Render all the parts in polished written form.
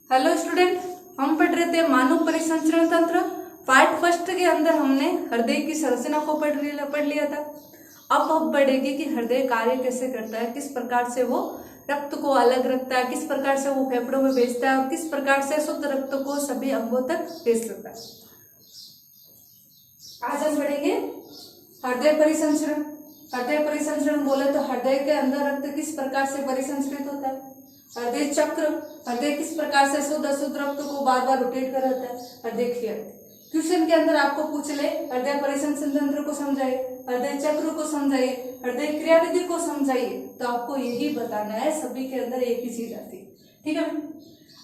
Hello student, हम पढ़ रहे थे मानव परिसंचरण तंत्र। पार्ट फर्स्ट के अंदर हमने हृदय की संरचना को पढ़ लिया था। अब हम पढ़ेंगे कि हृदय कार्य कैसे करता है, किस प्रकार से वो रक्त को अलग रखता है, किस प्रकार से वो फेफड़ों में भेजता है और किस प्रकार से शुद्ध रक्त को सभी अंगों तक भेज सकता है। आज हम पढ़ेंगे हृदय परिसंचरण। हृदय परिसंचरण बोले तो हृदय के अंदर रक्त किस प्रकार से परिसंचरित होता है, हृदय चक्र, हृदय किस प्रकार से शुद्ध अशुद्ध रक्त को बार बार रोटेट कर रहता है, हृदय क्रिया। क्वेश्चन के अंदर आपको पूछ ले हृदय परिसंचरण तंत्र को समझाइए, हृदय चक्र को समझाइए, हृदय क्रिया विधि को समझाइए, तो आपको यही बताना है। सभी के अंदर एक ही चीज आती है, ठीक है।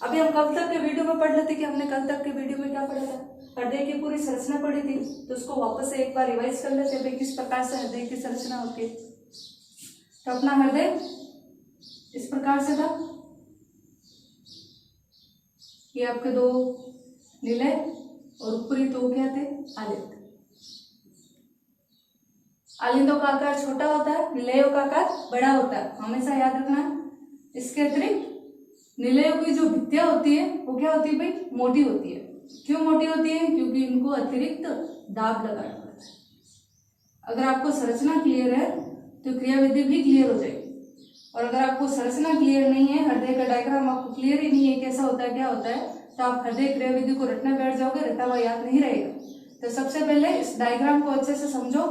अभी हम कल तक के वीडियो में पढ़ लेते कि हमने कल तक के वीडियो में क्या पढ़ा था, हृदय की पूरी संरचना पढ़ी थी। तो उसको वापस से एक बार रिवाइज कर लेते हैं किस प्रकार से हृदय की संरचना होती है। तो अपना हृदय इस प्रकार से था, ये आपके दो निलय और ऊपरी दो क्या थे, आलिंद। आलिंदों का आकार छोटा होता है, निलयों का आकार बड़ा होता है, हमेशा याद रखना। इसके अतिरिक्त निलयों की जो भित्तियां होती है वो क्या होती है भाई, मोटी होती है। क्यों मोटी होती है? क्योंकि इनको अतिरिक्त दाब लगाना पड़ता है। अगर आपको संरचना क्लियर है तो क्रिया विधि भी क्लियर हो जाएगी, और अगर आपको संरचना क्लियर नहीं है, हृदय का डायग्राम आपको क्लियर ही नहीं है कैसा होता है क्या होता है, तो आप हृदय क्रिया विधि को रटने बैठ जाओगे, रटा हुआ याद नहीं रहेगा। तो सबसे पहले इस डायग्राम को अच्छे से समझो,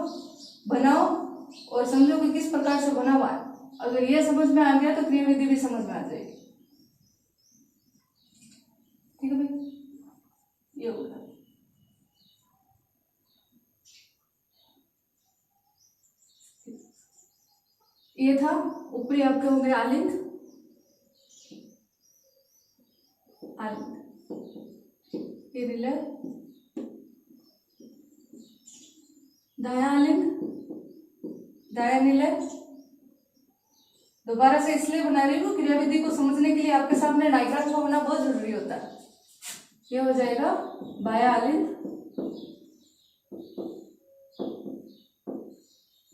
बनाओ और समझो कि किस प्रकार से बना हुआ है। अगर ये समझ में आ गया तो क्रिया विधि भी समझ में आ जाएगी, ठीक है भाई। ये होगा ये था ऊपरी आपके हो गए आलिंद, ये निलय, दायां आलिंद, दायां निलय। दोबारा से इसलिए बना रही हूँ, क्रिया विधि को समझने के लिए आपके सामने डायग्राम का होना बहुत जरूरी होता है। ये हो जाएगा बायां आलिंद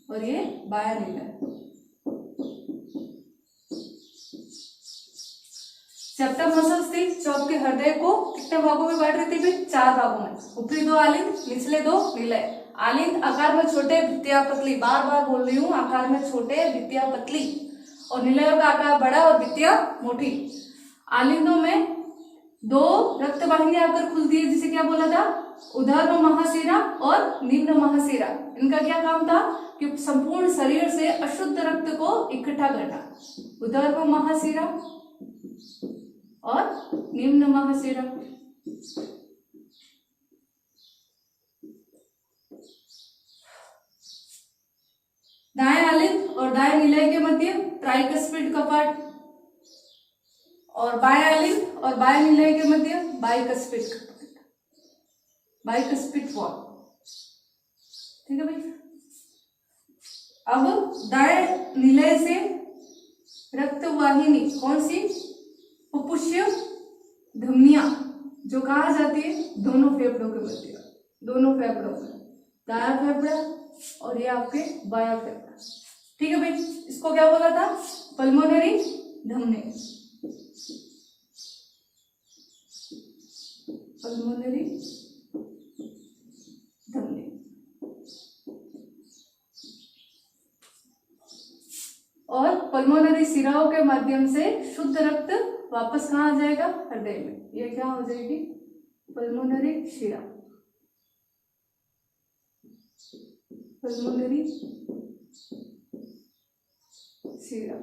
और ये बायां निलय। सेप्टम मसल्स थी जो आपके हृदय को कितने भागों में बांट रही थी भाई, 4 भागों में। ऊपरी 2 आलिंद, निचले 2 निलय। आलिंद आकार में छोटे, भित्तियां पतली, बार बार बोल रही हूँ, आकार में छोटे, भित्तियां पतली, और निलयों का आकार बड़ा और भित्तियां मोटी। आलिंदों में 2 रक्त वाहिनियां आकर खुलती है, जिसे क्या बोला था, ऊर्ध्व महाशिरा और निम्न महाशिरा। इनका क्या काम था कि संपूर्ण शरीर से अशुद्ध रक्त को इकट्ठा करना। ऊर्ध्व महाशिरा और निम्न महाशिरा। दाएं आलिंद और दाएं निलय के मध्य ट्राइकस्पिड कपाट, और बाएं आलिंद और बाएं निलय के मध्य बाइकस्पिड कपाट, बाइकस्पिड वॉल, ठीक है भाई। अब दाएं निलय से रक्त वाहिनी कौन सी, पुपुष्य धमनियां, जो कहा जाती है दोनों फेफड़ों के मध्य, दोनों फेफड़ों में, दायां फेफड़ा और ये आपके बायां फेफड़ा, ठीक है भाई। इसको क्या बोला था, पल्मोनरी धमनी, पल्मोनरी धमनी। और पल्मोनरी शिराओं के माध्यम से शुद्ध रक्त वापस कहाँ आ जाएगा, हृदय में। ये क्या हो जाएगी, पल्मोनरी शिरा, पल्मोनरी शिरा।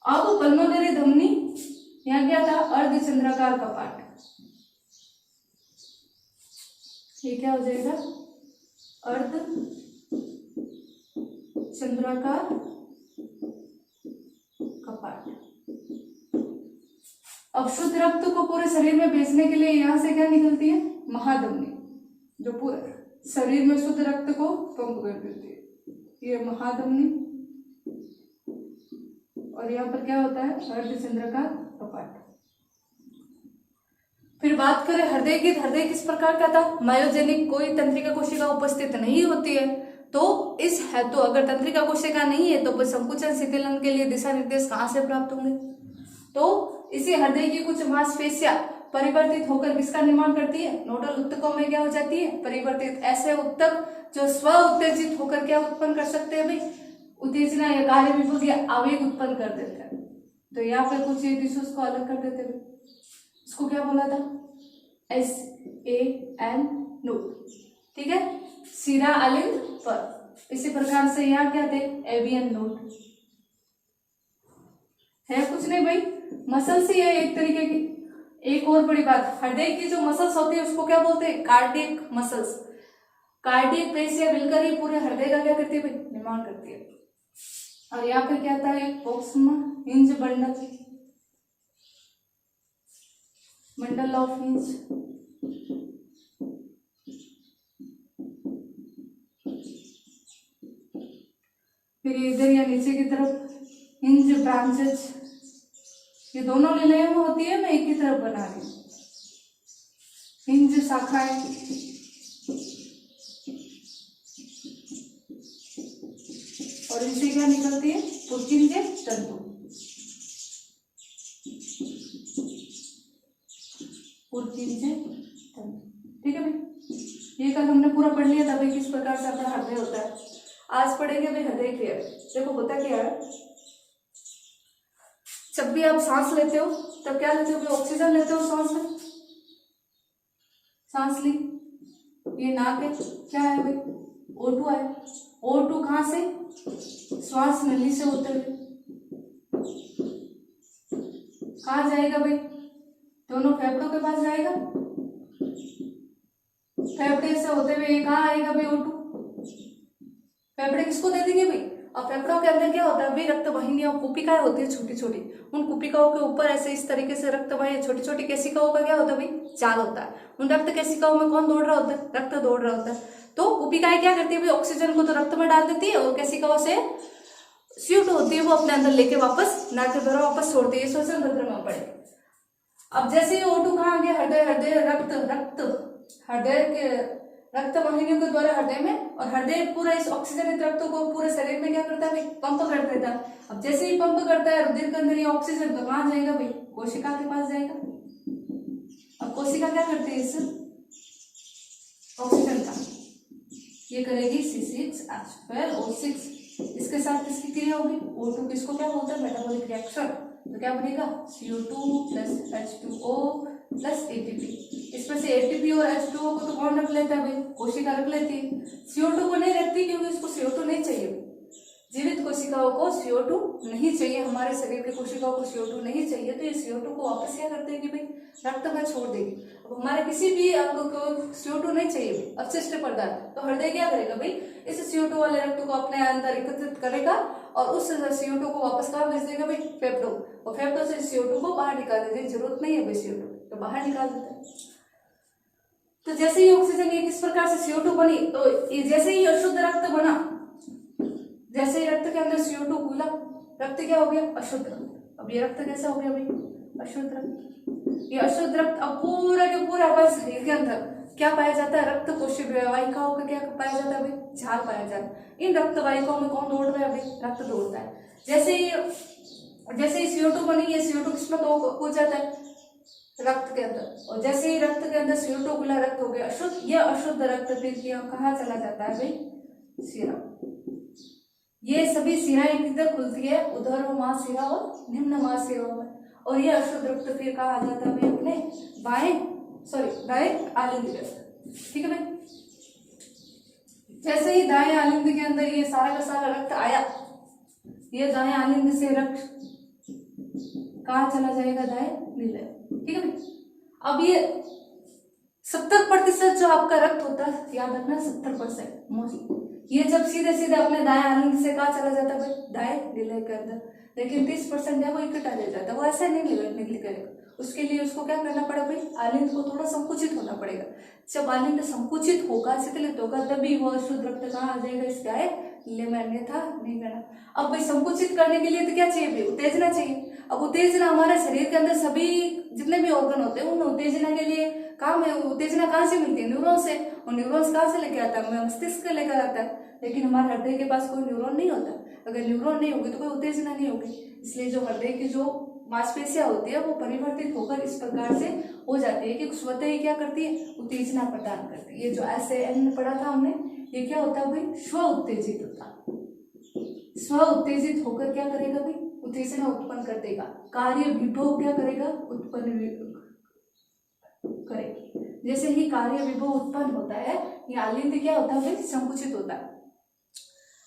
अब पल्मोनरी धमनी, यहाँ क्या था, अर्धचंद्राकार कपाट। ये क्या हो जाएगा, अर्ध चंद्राकार कपाट। अब शुद्ध रक्त को पूरे शरीर में भेजने के लिए यहां से क्या निकलती है, महाधमनी, जो पूरे शरीर में शुद्ध रक्त को पंप कर देती है, ये महाधमनी। और यहाँ पर क्या होता है, अर्धचंद्राकार कपाट। फिर बात करें हृदय की, हृदय किस प्रकार का था, मायोजेनिक, कोई तंत्रिका कोशिका उपस्थित नहीं होती है। तो इस है तो अगर तंत्रिका कोशिका नहीं है तो संकुचन शिथिलन के लिए दिशा निर्देश कहाँ से प्राप्त होंगे, तो इसी हृदय की कुछ मांसपेशियां परिवर्तित होकर किसका निर्माण करती है, नोडल ऊतकों में क्या हो जाती है, परिवर्तित। ऐसे ऊतक जो स्व उत्तेजित होकर क्या उत्पन्न कर सकते हैं भाई, उत्तेजना या कार्य विभव या आवेग उत्पन्न कर देते हैं। तो यहाँ पे कुछ ये टिश्यूज को अलग कर देते हैं। इसको क्या बोला था, SAN नोड, ठीक है, शिरा अलिंद पर। इसी प्रकार से यहाँ क्या थे, एवियन नोड है, कुछ नहीं भाई, मसल से है एक तरीके की। एक और बड़ी बात, हृदय की जो मसल्स होती है उसको क्या बोलते हैं, कार्डियक मसल्स। कार्डियक पेशियां मिलकर ही पूरे हृदय का क्या करती है भाई, निर्माण करती है। और यहाँ पे क्या आता है, Proxima hinge bundle, bundle of hinge. फिर इधर या नीचे की तरफ हिंज ब्रांचेज, ये दोनों लीलाएं में होती है, मैं एक ही तरफ बना रही हूँ। हिंज शाखाएं, और इनसे क्या निकलती है, पुर्किंजे तंतु, पुर्किंजे तंतु, ठीक है भाई। ये कल हमने पूरा पढ़ लिया था भाई, किस प्रकार से अपना हृदय होता है। आज पढ़ेंगे भाई हृदय क्रिया। देखो होता क्या है, जब भी आप सांस लेते हो तब क्या लेते हो, ऑक्सीजन लेते हो सांस में, सांस ली, ये नाक है, क्या है भाई, O2 है। O2 कहाँ से, श्वास नली से होते हुए कहाँ जाएगा भाई, दोनों फेफड़ों के पास जाएगा, फेफड़े से होते हुए कहाँ आएगा भाई, O2। फेफड़े किसको दे देंगे भाई, और फेफड़ों के अंदर क्या होता है भाई, रक्त वाहिनियां, कुपिकाएं होती है छोटी छोटी, उन कुपिकाओं के ऊपर ऐसे इस तरीके से रक्त वाहिनी, छोटी छोटी केशिकाओं का क्या होता है भाई, जाल होता है। उन रक्त केशिकाओं में कौन दौड़ रहा होता है, रक्त दौड़ रहा होता है। तो कुपिकाएं क्या करती है भाई, ऑक्सीजन को तो रक्त में डाल देती है, और केशिकाओं से CO2 होती है वो अपने अंदर लेके वापस नाक के द्वारा वापस छोड़ती है, श्वसन तंत्र में पड़े। अब जैसे ही O2 कहाँ आ गया, हृदय, हृदय रक्त हृदय के रक्त वाहिनियों के द्वारा हृदय में, और हृदय पूरा इस ऑक्सीजनित रक्त को पूरे शरीर में क्या करता है भाई, पंप कर देता है। अब जैसे ही पंप करता है रुधिर के अंदर ये ऑक्सीजन, तो कहाँ जाएगा भाई, कोशिका के पास जाएगा। अब कोशिका क्या करती है, इस ऑक्सीजन का ये करेगी C6H12O6, इसके साथ किसकी क्रिया होगी, O2, किसको क्या बोलते हैं, मेटाबॉलिक रिएक्शन। तो क्या बनेगा, CO2 + H2O + ATP। इसमें से ATP और H2O को तो कौन रख लेता है भाई, कोशिका रख लेती है। CO2 को नहीं रखती क्योंकि उसको CO2 नहीं चाहिए। जीवित कोशिकाओं को CO2 नहीं चाहिए, हमारे शरीर की कोशिकाओं को CO2 नहीं चाहिए, तो ये CO2 को वापस क्या करते हैं कि भाई रक्त में छोड़ देगी। अब हमारे किसी भी अंग को CO2 नहीं चाहिए, अपशिष्ट पदार्थ, तो हृदय क्या करेगा भाई, इस CO2 वाले रक्त को अपने अंदर एकत्रित करेगा और उस CO2 को वापस कहाँ भेज देगा भाई, फेफड़ों, और फेफड़ों से CO2 को बाहर निकाल देगा। जरूरत नहीं है भाई CO2, तो बाहर निकाल देता है। तो जैसे ही ऑक्सीजन ये किस प्रकार से CO2 बनी, तो जैसे ही अशुद्ध रक्त बना, जैसे ही रक्त के अंदर CO2 घुला, रक्त क्या हो गया, अशुद्ध रक्त। अब ये रक्त कैसा हो गया भाई, अशुद्ध रक्त। ये अशुद्ध रक्त अब पूरा के पूरा हमारे शरीर के अंदर क्या पाया जाता है, रक्त कोशिका वाहिकाओं का क्या पाया जाता है भाई, झाल पाया जाता है। इन रक्त वाहिकाओं में कौन दौड़ रहा है भाई, रक्त दौड़ता है। जैसे ही CO2 बनी, ये CO2 किसमें तो हो जाता है, रक्त के अंदर, और जैसे ही रक्त के अंदर CO2 घुला, रक्त हो गया अशुद्ध। ये अशुद्ध रक्त फिर कहाँ चला जाता है भाई, शिरा। ये सभी शिराएं किधर खुलती है, ऊर्ध्व महाशिरा और निम्न महाशिरा में, और ये अशुद्ध रक्त फिर कहाँ आ जाता है भाई, अपने दाएं आलिंद के अंदर, ठीक है भाई। जैसे ही दाएं आलिंद के अंदर ये सारा का सारा रक्त आया, ये दाएं आलिंद से रक्त कहाँ चला जाएगा, दाएं नीले, ठीक है भाई। अब ये 70% जो आपका रक्त होता है, याद रखना 70% मोस्टली, ये जब सीधे सीधे अपने दाएं आलिंद से कहाँ चला जाता है भाई, दाएं नीले के अंदर। लेकिन 30% है वो इकट्ठा रह जाता है, वो ऐसे नहीं निकल करेगा। उसके लिए उसको क्या करना पड़ेगा भाई, आलिंद को थोड़ा संकुचित होना पड़ेगा। जब आलिंद संकुचित होगा, शीतलित होगा, तभी वो शुद्ध रक्त कहाँ आ जाएगा, इस दाएं नीले में, अन्यथा नहीं करना। अब भाई संकुचित करने के लिए तो क्या चाहिए भाई, उत्तेजना चाहिए। अब उत्तेजना हमारे शरीर के अंदर सभी जितने भी ऑर्गन होते हैं, उन उत्तेजना के लिए काम है, उत्तेजना कहाँ से मिलती है, न्यूरॉन से, और न्यूरॉन्स कहाँ से लेकर आता है, मस्तिष्क से लेकर आता है। लेकिन हमारे हृदय के पास कोई न्यूरॉन नहीं होता। अगर न्यूरॉन नहीं होगी तो कोई उत्तेजना नहीं होगी। इसलिए जो हृदय की जो मांसपेशियां होती है वो परिवर्तित होकर इस प्रकार से हो जाती है कि स्वतः ही क्या करती है, उत्तेजना प्रदान करती है। ये जो ऐसे एन पढ़ा था हमने, ये क्या होता है भाई, स्व उत्तेजित होता है। स्व उत्तेजित होकर क्या करेगा भाई, उत्तेजना उत्पन्न कर देगा। कार्य विभव क्या करेगा, उत्पन्न करेगा। जैसे ही कार्य विभव उत्पन्न होता है, ये आलिंद क्या होता है भाई, संकुचित होता है।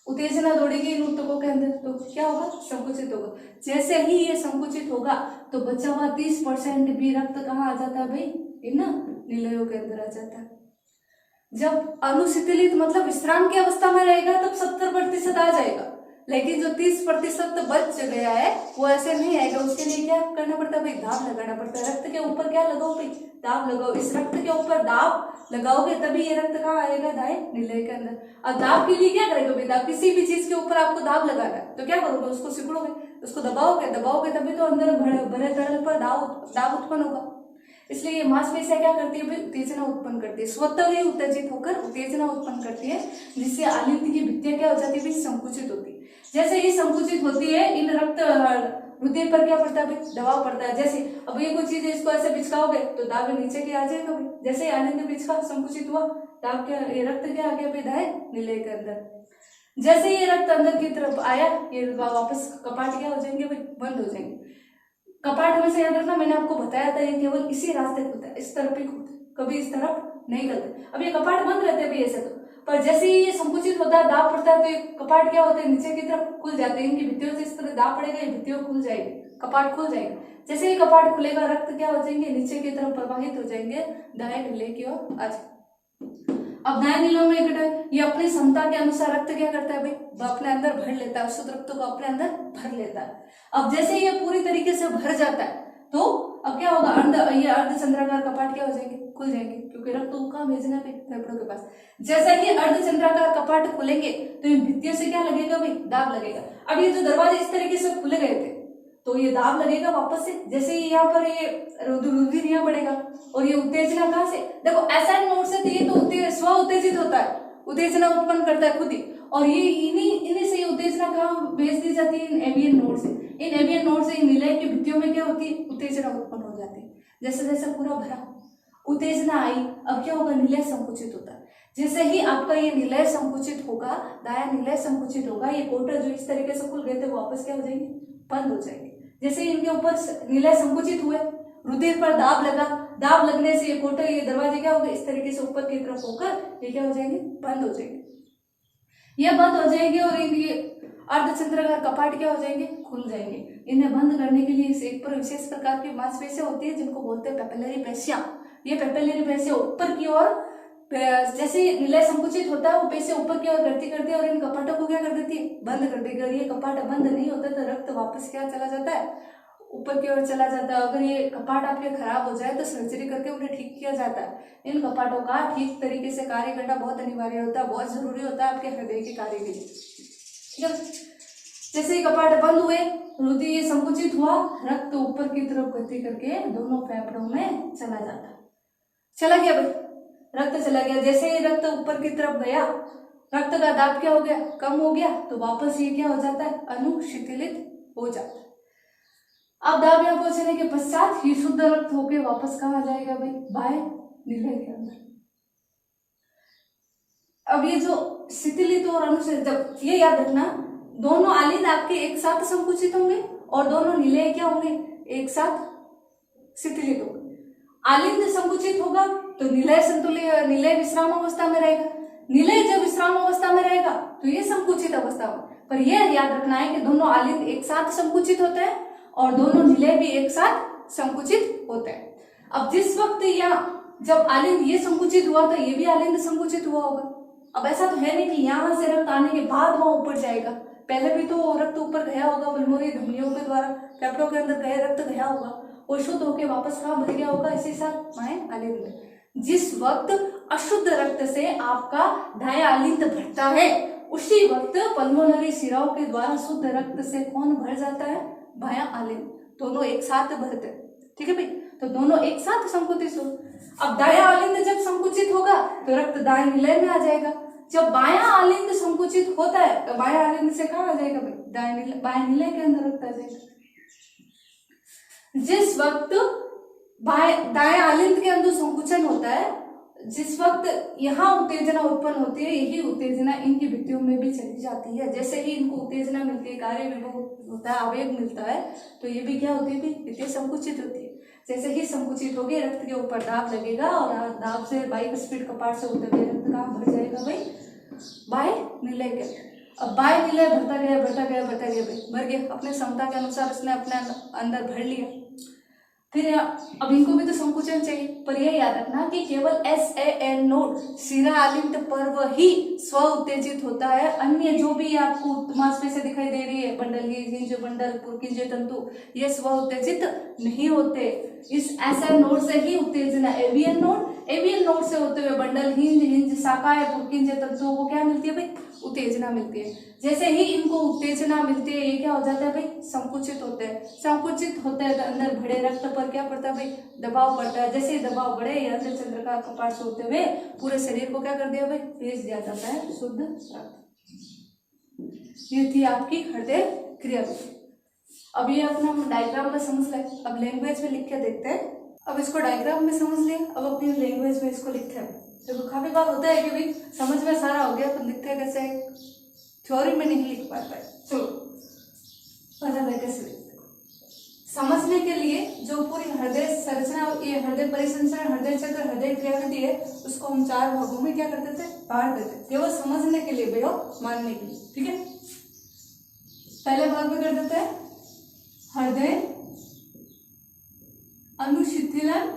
उत्तेजना दौड़ेगी इन ऊतकों के अंदर तो क्या होगा, संकुचित होगा। जैसे ही ये संकुचित होगा तो बचा हुआ 30% भी रक्त कहाँ आ जाता है भाई, इन निलयों के अंदर आ जाता है। जब अनुशीतलित मतलब विश्राम की अवस्था में रहेगा तब 70% आ जाएगा, लेकिन जो 30% बच गया है वो ऐसे नहीं आएगा। उसके लिए क्या करना पड़ता है भाई, दाब लगाना पड़ता है। रक्त के ऊपर क्या लगाओ भाई, दाब लगाओ। इस रक्त के ऊपर दाब लगाओगे तभी ये रक्त कहाँ आएगा, दाएं निलय के अंदर। और दाब के लिए क्या करेगा भाई, दाब किसी भी चीज के ऊपर आपको दाब लगाना है तो क्या करोगे, उसको सिकुड़ोगे, उसको दबाओगे तभी तो अंदर भरे तरल पर दाब उत्पन्न होगा। इसलिए ये मांसपेशियां क्या करती है भाई, उत्तेजना उत्पन्न करती है, स्वतः ही उत्तेजित होकर उत्तेजना उत्पन्न करती है, जिससे आलिंद की भित्तियां क्या हो जाती है भाई, संकुचित होती है। जैसे ही संकुचित होती है, इन रक्त रुधिर पर क्या पड़ता है भाई, दबाव पड़ता है। जैसे अब ये कोई चीज है, इसको ऐसे बिचकाओगे तो दाब नीचे की आ जाएगा भाई। जैसे आलिंद बिचका, संकुचित हुआ, दाब क्या, ये रक्त क्या आ गया भाई, दाएं निलय के अंदर। जैसे ये रक्त अंदर की तरफ आया, ये वापस कपाट क्या हो जाएंगे भाई, बंद हो जाएंगे। कपाट में से याद रखना, मैंने आपको बताया था ये केवल इसी रास्ते खुलता है, इस तरफ ही खुलता है, कभी इस तरफ नहीं खुलता। अब ये कपाट बंद रहते हैं भाई ऐसे तो, पर जैसे ही ये संकुचित होता है, दाब पड़ता है तो ये कपाट क्या होते हैं, नीचे की तरफ खुल जाते हैं। इनकी भित्तियों से इस तरह दाब पड़ेगा, ये भित्तियों खुल जाएगी, कपाट खुल जाएगा। जैसे ही कपाट खुलेगा, रक्त क्या हो जाएंगे, नीचे की तरफ प्रवाहित हो जाएंगे, दाएं निलय की ओर आ जाए। अब दाएं निलयों में इकट्ठा, ये अपनी क्षमता के अनुसार रक्त क्या करता है भाई, वो अपने अंदर भर लेता है, शुद्ध रक्त को अपने अंदर भर लेता है। अब जैसे ये पूरी तरीके से भर जाता है तो अब क्या होगा, ये अर्धचंद्राकार कपाट क्या हो जाएंगे, खुल जाएंगे, क्योंकि रक्त को कहाँ भेजना है, फेफड़ों के पास। जैसे ही अर्धचंद्राकार कपाट खुलेंगे तो इन भित्तियों से क्या लगेगा भाई, दाब लगेगा। अब ये जो दरवाजे इस तरीके से खुल गए थे तो ये दाब लगेगा वापस से। जैसे ही यहाँ पर ये रुधिर यहाँ बढ़ेगा और ये उत्तेजना कहाँ से, देखो एसएन नोड से, तो ये तो स्व उत्तेजित होता है, उत्तेजना उत्पन्न करता है खुद ही, और ये इन्हीं से उत्तेजना कहाँ भेज दी जाती है, इन एवियन नोड से। इन एवियन नोड से निलय की भित्तियों में क्या होती है, उत्तेजना उत्पन्न हो जाती है। जैसे जैसे पूरा भरा, उत्तेजना आई, अब क्या होगा, निलय संकुचित होता है। जैसे ही आपका ये निलय संकुचित होगा, दायां निलय संकुचित होगा, ये कोटर जो इस तरीके से खुल गए थे वापस क्या हो जाएंगे, बंद हो जाएंगे। जैसे इनके ऊपर निलय संकुचित हुए, रुधिर पर दाब लगा, दाब लगने से ये कोटर, ये दरवाजे क्या हो गए, इस तरीके से ऊपर की तरफ होकर ये क्या हो जाएंगे, बंद हो जाएंगे। ये बंद हो जाएंगे और ये अर्धचंद्राकार कपाट क्या हो जाएंगे, खुल जाएंगे। इन्हें बंद करने के लिए एक पर विशेष प्रकार की मांसपेशियां होती है जिनको बोलते हैं पेपिलरी पेशियां। ये पेपिलरी पेशियां ऊपर की ओर, जैसे निलय संकुचित होता है वो पेशियां ऊपर की ओर करती करती है और इन कपाटों को क्या कर देती है, बंद कर देगी। अगर ये कपाट बंद नहीं होता तो रक्त वापस क्या चला जाता है, ऊपर की ओर चला जाता है। अगर ये कपाट आपके खराब हो जाए तो सर्जरी करके उन्हें ठीक किया जाता है। इन कपाटों का ठीक तरीके से कार्य करना बहुत अनिवार्य होता है, बहुत जरूरी होता है आपके हृदय के कार्य के लिए। ठीक है, जैसे ही कपाट बंद हुए, रुधिर संकुचित हुआ, रक्त ऊपर की तरफ गति करके दोनों फेफड़ों में चला जाता है। चला गया भाई, रक्त चला गया। जैसे ही रक्त ऊपर की तरफ गया, रक्त का दाब क्या हो गया, कम हो गया, तो वापस ये क्या हो जाता है, अनुशीतलित हो जाता है। अब दाब यहाँ पहुंचने के पश्चात ये शुद्ध रक्त होके वापस कहाँ आ जाएगा भाई, बाएं निलय के अंदर। अब ये जो शिथिलित और अनुशीतलित, ये याद रखना, दोनों आलिंद आपके एक साथ संकुचित होंगे और दोनों निलय क्या होंगे, एक साथ शिथिलित होंगे। आलिंद संकुचित होगा तो निलय संतुलित, निलय विश्राम अवस्था में रहेगा। निलय जब विश्राम अवस्था में रहेगा तो ये संकुचित अवस्था में। पर यह याद रखना है कि दोनों आलिंद एक साथ संकुचित होते हैं और दोनों निलय भी एक साथ संकुचित होते हैं। अब जिस वक्त या जब आलिंद ये संकुचित हुआ तो ये भी आलिंद संकुचित हुआ होगा। अब ऐसा तो है नहीं कि यहाँ से रक्त आने के बाद वहां ऊपर जाएगा, पहले भी तो रक्त ऊपर गया होगा, बलमोरी धमनियों के द्वारा फेफड़ों के अंदर गए रक्त गया होगा, वो शुद्ध होकर वापस कहाँ भर गया होगा, इसी साथ बाएं आलिंद में। जिस वक्त अशुद्ध रक्त से आपका दायां आलिंद भरता है, उसी वक्त पल्मोनरी शिराओं के द्वारा शुद्ध रक्त से कौन भर जाता है, बायां आलिंद। दोनों एक साथ भरते हैं। ठीक है भाई, तो दोनों एक साथ संकुचित हो। अब दायां आलिंद जब संकुचित होगा तो रक्त दाएं निलय में आ जाएगा। जब बायां आलिंद संकुचित होता है तो बायां आलिंद से कहाँ आ जाएगा भाई, बाएं निलय के अंदर रक्त आ जाएगा। जिस वक्त दाएं आलिंद के अंदर संकुचन होता है, जिस वक्त यहाँ उत्तेजना उत्पन्न होती है, यही उत्तेजना इनकी भित्तियों में भी चली जाती है। जैसे ही इनको उत्तेजना मिलती है, कार्य विभव होता है, आवेग मिलता है, तो ये भी क्या होती है, भित्तियां संकुचित होती है। जैसे ही संकुचित होगी, रक्त के ऊपर दाब लगेगा और दाब से बाई स्पीड कपाट से होते हुए रक्त कहाँ भर जाएगा भाई, बाय निलय के। अब बाय निलय भरता गया भरता गया भरता गया भाई, भर गया, अपने क्षमता के अनुसार उसने अपने अंदर भर लिया। फिर अब इनको भी तो संकुचन चाहिए, पर यह याद रखना कि केवल SAN नोड शिरा आलिंद पर्व ही स्व उत्तेजित होता है। अन्य जो भी आपको मांसपेशियां दिखाई दे रही है, बंडल हिंज बंडल पुरकिंज तंतु, ये स्व उत्तेजित नहीं होते। इस SN नोड से ही उत्तेजना एवियन नोड से होते हुए बंडल हिंज शाखा पुरकिंज तंतुओं को क्या मिलती है भाई, उत्तेजना मिलती है। जैसे ही इनको उत्तेजना मिलती है, ये क्या हो जाता है भाई, संकुचित होते हैं। संकुचित होते हैं तो अंदर भरे रक्त पर क्या पड़ता है भाई, दबाव पड़ता है। जैसे ही दबाव बढ़े, यहाँ से चंद्रकार कपाट से होते हुए पूरे शरीर को क्या कर दिया भाई, भेज दिया जाता है शुद्ध रक्त। ये थी आपकी हृदय क्रिया। अब ये अपना डायग्राम में समझ ले, अब लैंग्वेज में लिख के देखते हैं। अब इसको डायग्राम में समझ लिया, अब अपनी लैंग्वेज में इसको लिखते हैं। देखो काफी बार होता है कि भाई समझ में सारा हो गया, पर लिखते कैसे, थ्योरी में नहीं लिख पाता है। चलो पता है कैसे लिखते, समझने के लिए जो पूरी हृदय संरचना, ये हृदय परिसंचरण, हृदय चक्र, हृदय क्रियाविधि है, उसको हम 4 भागों में क्या करते थे, बांट देते थे, केवल समझने के लिए भैया, मानने के लिए। ठीक है, पहले भाग में कर देते हैं हृदय अनुशिथिलन।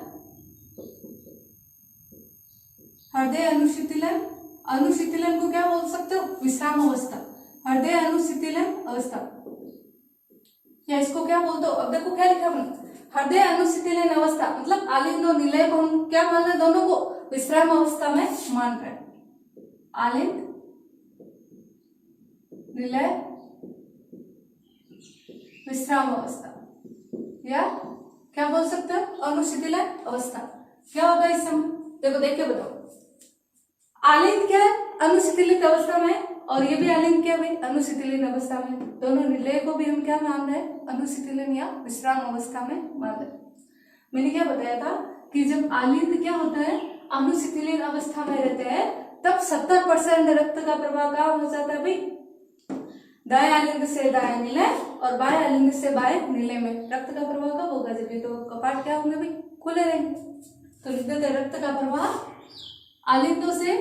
हृदय अनुशिथिलन, अनुशिथिलन को क्या बोल सकते हो, विश्राम अवस्था। हृदय अनुशिथिलन अवस्था, या इसको क्या बोलते हो, अब देखो क्या लिखा हमने, हृदय अनुशिथिलन अवस्था मतलब आलिंद और निलय को हम क्या मान रहे, दोनों को विश्राम अवस्था में मान रहे हैं। आलिंद निलय विश्राम अवस्था, या क्या बोल सकते हो, अनुशिथिलन अवस्था। क्या होगा इस समय, देखो देख के बताओ, आलिंद क्या है, अनुशिथिलित अवस्था में, और ये भी आलिंद क्या है, अनुशिथिलित अवस्था में। दोनों निलय को भी हम क्या मान रहे हैं, अनुशिथिलन या विश्राम अवस्था में मान रहे हैं। मैंने क्या बताया था कि जब आलिंद क्या होता है, अनुशिथिलित अवस्था में रहते हैं, तब 70% रक्त का प्रवाह कहाँ हो जाता है भाई, दाएं आलिंद से दाएं निलय और बाएं आलिंद से बाएं निलय में रक्त का प्रवाह कब होगा, जब ये तो कपाट क्या होंगे भाई, खुले रहेंगे। तो लिख देते रक्त का प्रवाह आलिंदों से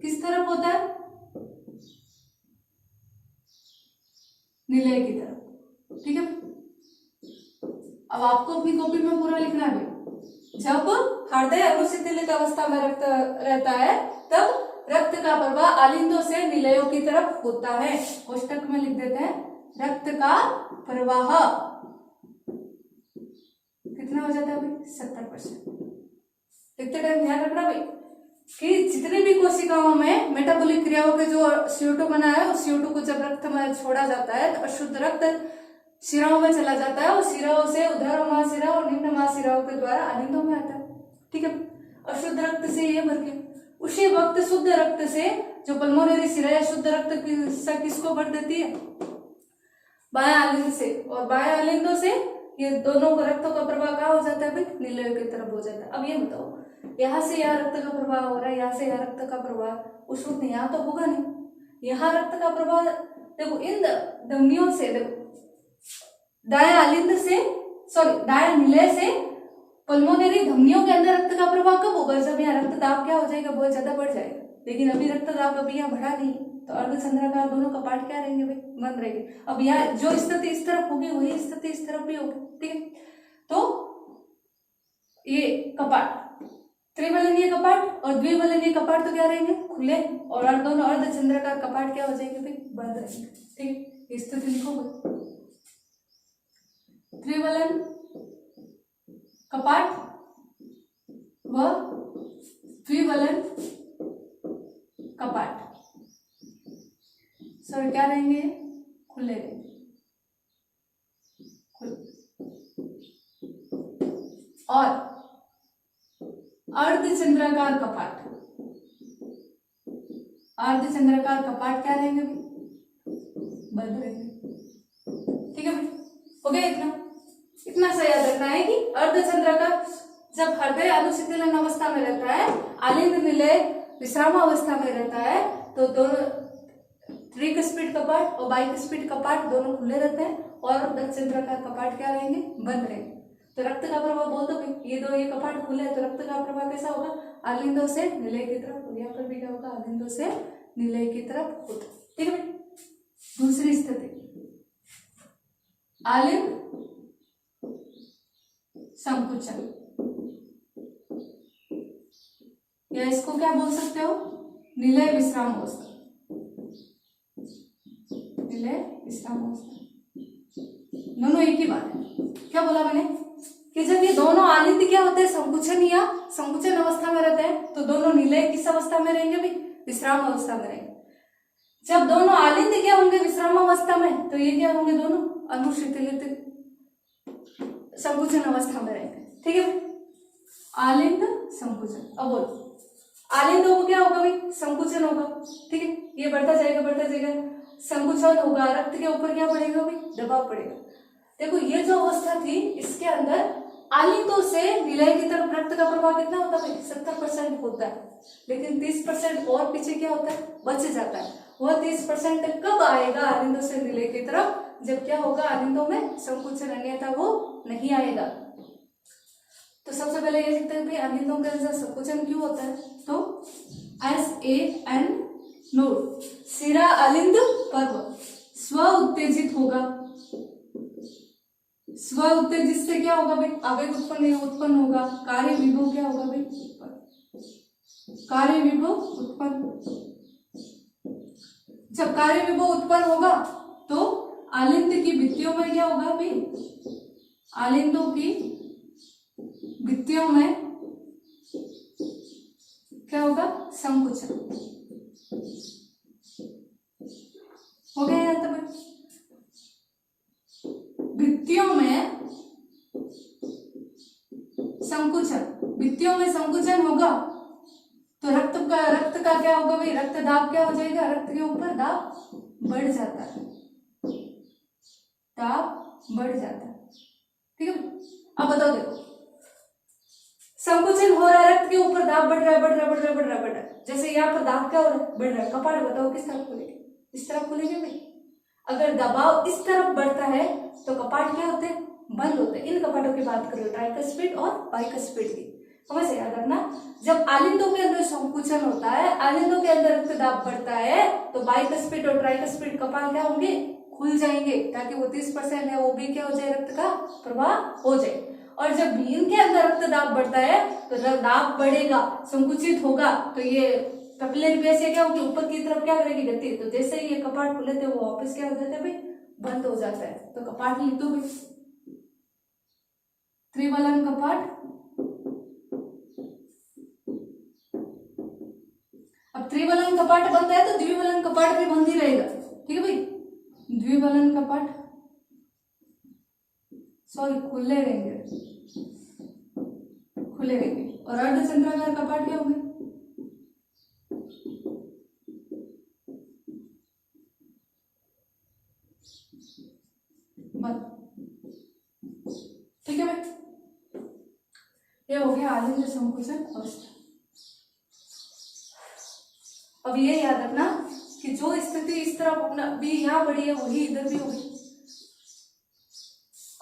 किस तरफ होता है, निलय की तरफ। ठीक है, अब आपको अपनी कॉपी में पूरा लिखना है भाई, जब हृदय अनुशिथिलित अवस्था में रक्त रहता है, तब रक्त का प्रवाह आलिंदों से निलयों की तरफ होता है। कोष्टक में लिख देते हैं रक्त का प्रवाह कितना हो जाता है भाई, 70%। लिखते टाइम ध्यान रखना भाई कि जितनी भी कोशिकाओं में मेटाबॉलिक क्रियाओं के जो CO2 बना है, उस CO2 को जब रक्त में छोड़ा जाता है तो अशुद्ध रक्त शिराओं में चला जाता है, और शिराओं से ऊर्ध्व महाशिरा और निम्न महाशिराओं के द्वारा आलिंदों में आता है। ठीक है, अशुद्ध रक्त से ये भर के उसी वक्त शुद्ध रक्त से जो पल्मोनरी शिरा या शुद्ध रक्त किसको भर देती है, बाएं आलिंद से, और बाएं आलिंदों से ये दोनों रक्तों का प्रवाह कहाँ हो जाता है भाई, निलय की तरफ हो जाता है। अब ये बताओ, यहाँ से यहाँ रक्त का प्रवाह हो रहा है, यहाँ से यहाँ रक्त का प्रवाह, उस वक्त यहाँ तो होगा नहीं, यहाँ रक्त का प्रवाह देखो इन धमनियों से, देखो दाएं आलिंद से, सॉरी दाएं निलय से पल्मोनरी धमनियों के अंदर रक्त का प्रवाह कब होगा, जब यहाँ रक्त दाब क्या हो जाएगा, बहुत ज्यादा बढ़ जाएगा। लेकिन अभी रक्त दाब अभी यहाँ बढ़ा नहीं, तो अर्धचंद्राकार दोनों कपाट क्या रहेंगे भाई, बंद रहेंगे। अब यहाँ जो स्थिति इस तरफ होगी वही स्थिति इस तरफ भी होगी। ठीक है, तो ये कपाट त्रिबलनीय कपाट और द्विबलनीय कपाट तो क्या रहेंगे, खुले, और दोनों अर्धचंद्राकार कपाट क्या हो जाएंगे भाई, बंद रहेंगे। ठीक है, स्थिति लिखोगे, त्रिबलन कपाट व द्विबलन कपाट सर क्या रहेंगे, खुले रहेंगे, और अर्धचंद्राकार कपाट, अर्धचंद्राकार कपाट क्या रहेंगे भाई, बंद रहेंगे। ठीक है भाई, हो गया इतना। इतना सा याद रखना है कि अर्धचंद्राकार जब हृदय अनुशीतलन अवस्था में रहता है, आलिंद निलय विश्राम अवस्था में रहता है, तो दोनों त्रिकस्पिड कपाट और बाइकस्पिड कपाट दोनों खुले रहते हैं और दक्षचंद्राकार कपाट क्या रहेंगे, बंद रहेंगे। तो रक्त का प्रवाह बोल दो भाई, ये कपाट खुले हैं तो रक्त का प्रवाह कैसा होगा, आलिंदों से निलय की तरफ, और यहाँ पर भी क्या होगा, आलिंदों से निलय की तरफ होता। ठीक है भाई। दूसरी स्थिति आलिंद संकुचन, या इसको क्या बोल सकते हो, निलय विश्राम अवस्था, निलय विश्राम अवस्था, दोनों एक ही बात है। क्या बोला मैंने कि जब ये दोनों आलिंद क्या होते हैं, संकुचन या संकुचन अवस्था में रहते हैं, तो दोनों निलय किस अवस्था में रहेंगे भाई, विश्राम अवस्था में रहेंगे। जब दोनों आलिंद क्या होंगे विश्राम अवस्था में, तो ये क्या होंगे, दोनों अनुशीतलित संकुचन अवस्था में रहेंगे। ठीक है, आलिंद संकुचन। अब बोलो आलिंदों को क्या होगा भाई, संकुचन होगा। ठीक है, ये बढ़ता जाएगा, संकुचन होगा, रक्त के ऊपर क्या पड़ेगा भाई, दबाव पड़ेगा। देखो ये जो अवस्था थी, इसके अंदर आलिंदों से निलय की तरफ रक्त का प्रवाह कितना होता है, 70% होता है, लेकिन 30% और पीछे क्या होता है, बच जाता है। वह 30% कब आएगा आलिंदों से निलय की तरफ, जब क्या होगा, आलिंदों में संकुचन, अन्यथा वो नहीं आएगा। तो सबसे पहले ये लिखते हैं भाई आलिंदों के अंदर संकुचन क्यों होता है, तो SAN नोट, सिरा आलिंद पर्व स्व उत्तेजित होगा। स्व उत्तेजित से क्या होगा भाई, आवेग उत्पन्न होगा, कार्य विभव क्या होगा भाई, कार्य विभव उत्पन्न। जब कार्य विभव उत्पन्न होगा तो आलिंद की भित्तियों में क्या होगा भाई, आलिंदों की भित्तियों में क्या होगा, संकुचन हो गया यहाँ तक। भित्तियों में संकुचन होगा तो रक्त का क्या होगा भाई, रक्त दाब क्या हो जाएगा, रक्त के ऊपर दाब बढ़ जाता है, दाब बढ़ जाता है। ठीक है, अब बताओ, देखो संकुचन हो रहा है, रक्त के ऊपर दाब बढ़ रहा है। जैसे यहाँ पर दाब क्या हो रहा है, बढ़ रहा है, कपाट बताओ किस तरफ खुलेंगे, इस तरफ खुलेंगे भाई। अगर दबाव इस तरफ बढ़ता है तो कपाट क्या होते हैं, बंद होते हैं। इन कपाटों की बात करो, ट्राइकस्पिड और बाइकस्पिड की, समझ से याद रखना। जब आलिंदों के अंदर संकुचन होता है, आलिंदों के अंदर रक्त दाब बढ़ता है, तो बाइकस्पिड और ट्राइकस्पिड कपाट क्या होंगे, खुल जाएंगे, ताकि वो 30% है वो भी क्या हो जाए, रक्त का प्रवाह हो जाए। और जब इनके अंदर रक्त दाब बढ़ता है तो दाब बढ़ेगा, संकुचित होगा, तो ये कैपिलरी पेशियां क्या होगी, ऊपर की तरफ क्या करेगी, गति। तो जैसे ही ये कपाट खुले थे वो वापस क्या हो जाता है भाई, बंद हो जाता है। तो कपाट लिख दो भाई, त्रिवलन कपाट। अब त्रिवलन कपाट बंद है तो द्विवलन कपाट भी बंद ही रहेगा। ठीक है भाई, द्विवलन कपाट खुले रहेंगे। और अर्धचंद्राकार कपाट क्या होंगे, बंद। ठीक है भाई, ये हो गया आलिंद संकुचन अवस्था। अब ये याद रखना कि जो स्थिति इस तरफ अपना भी यहाँ बढ़ी है वही इधर भी होगी,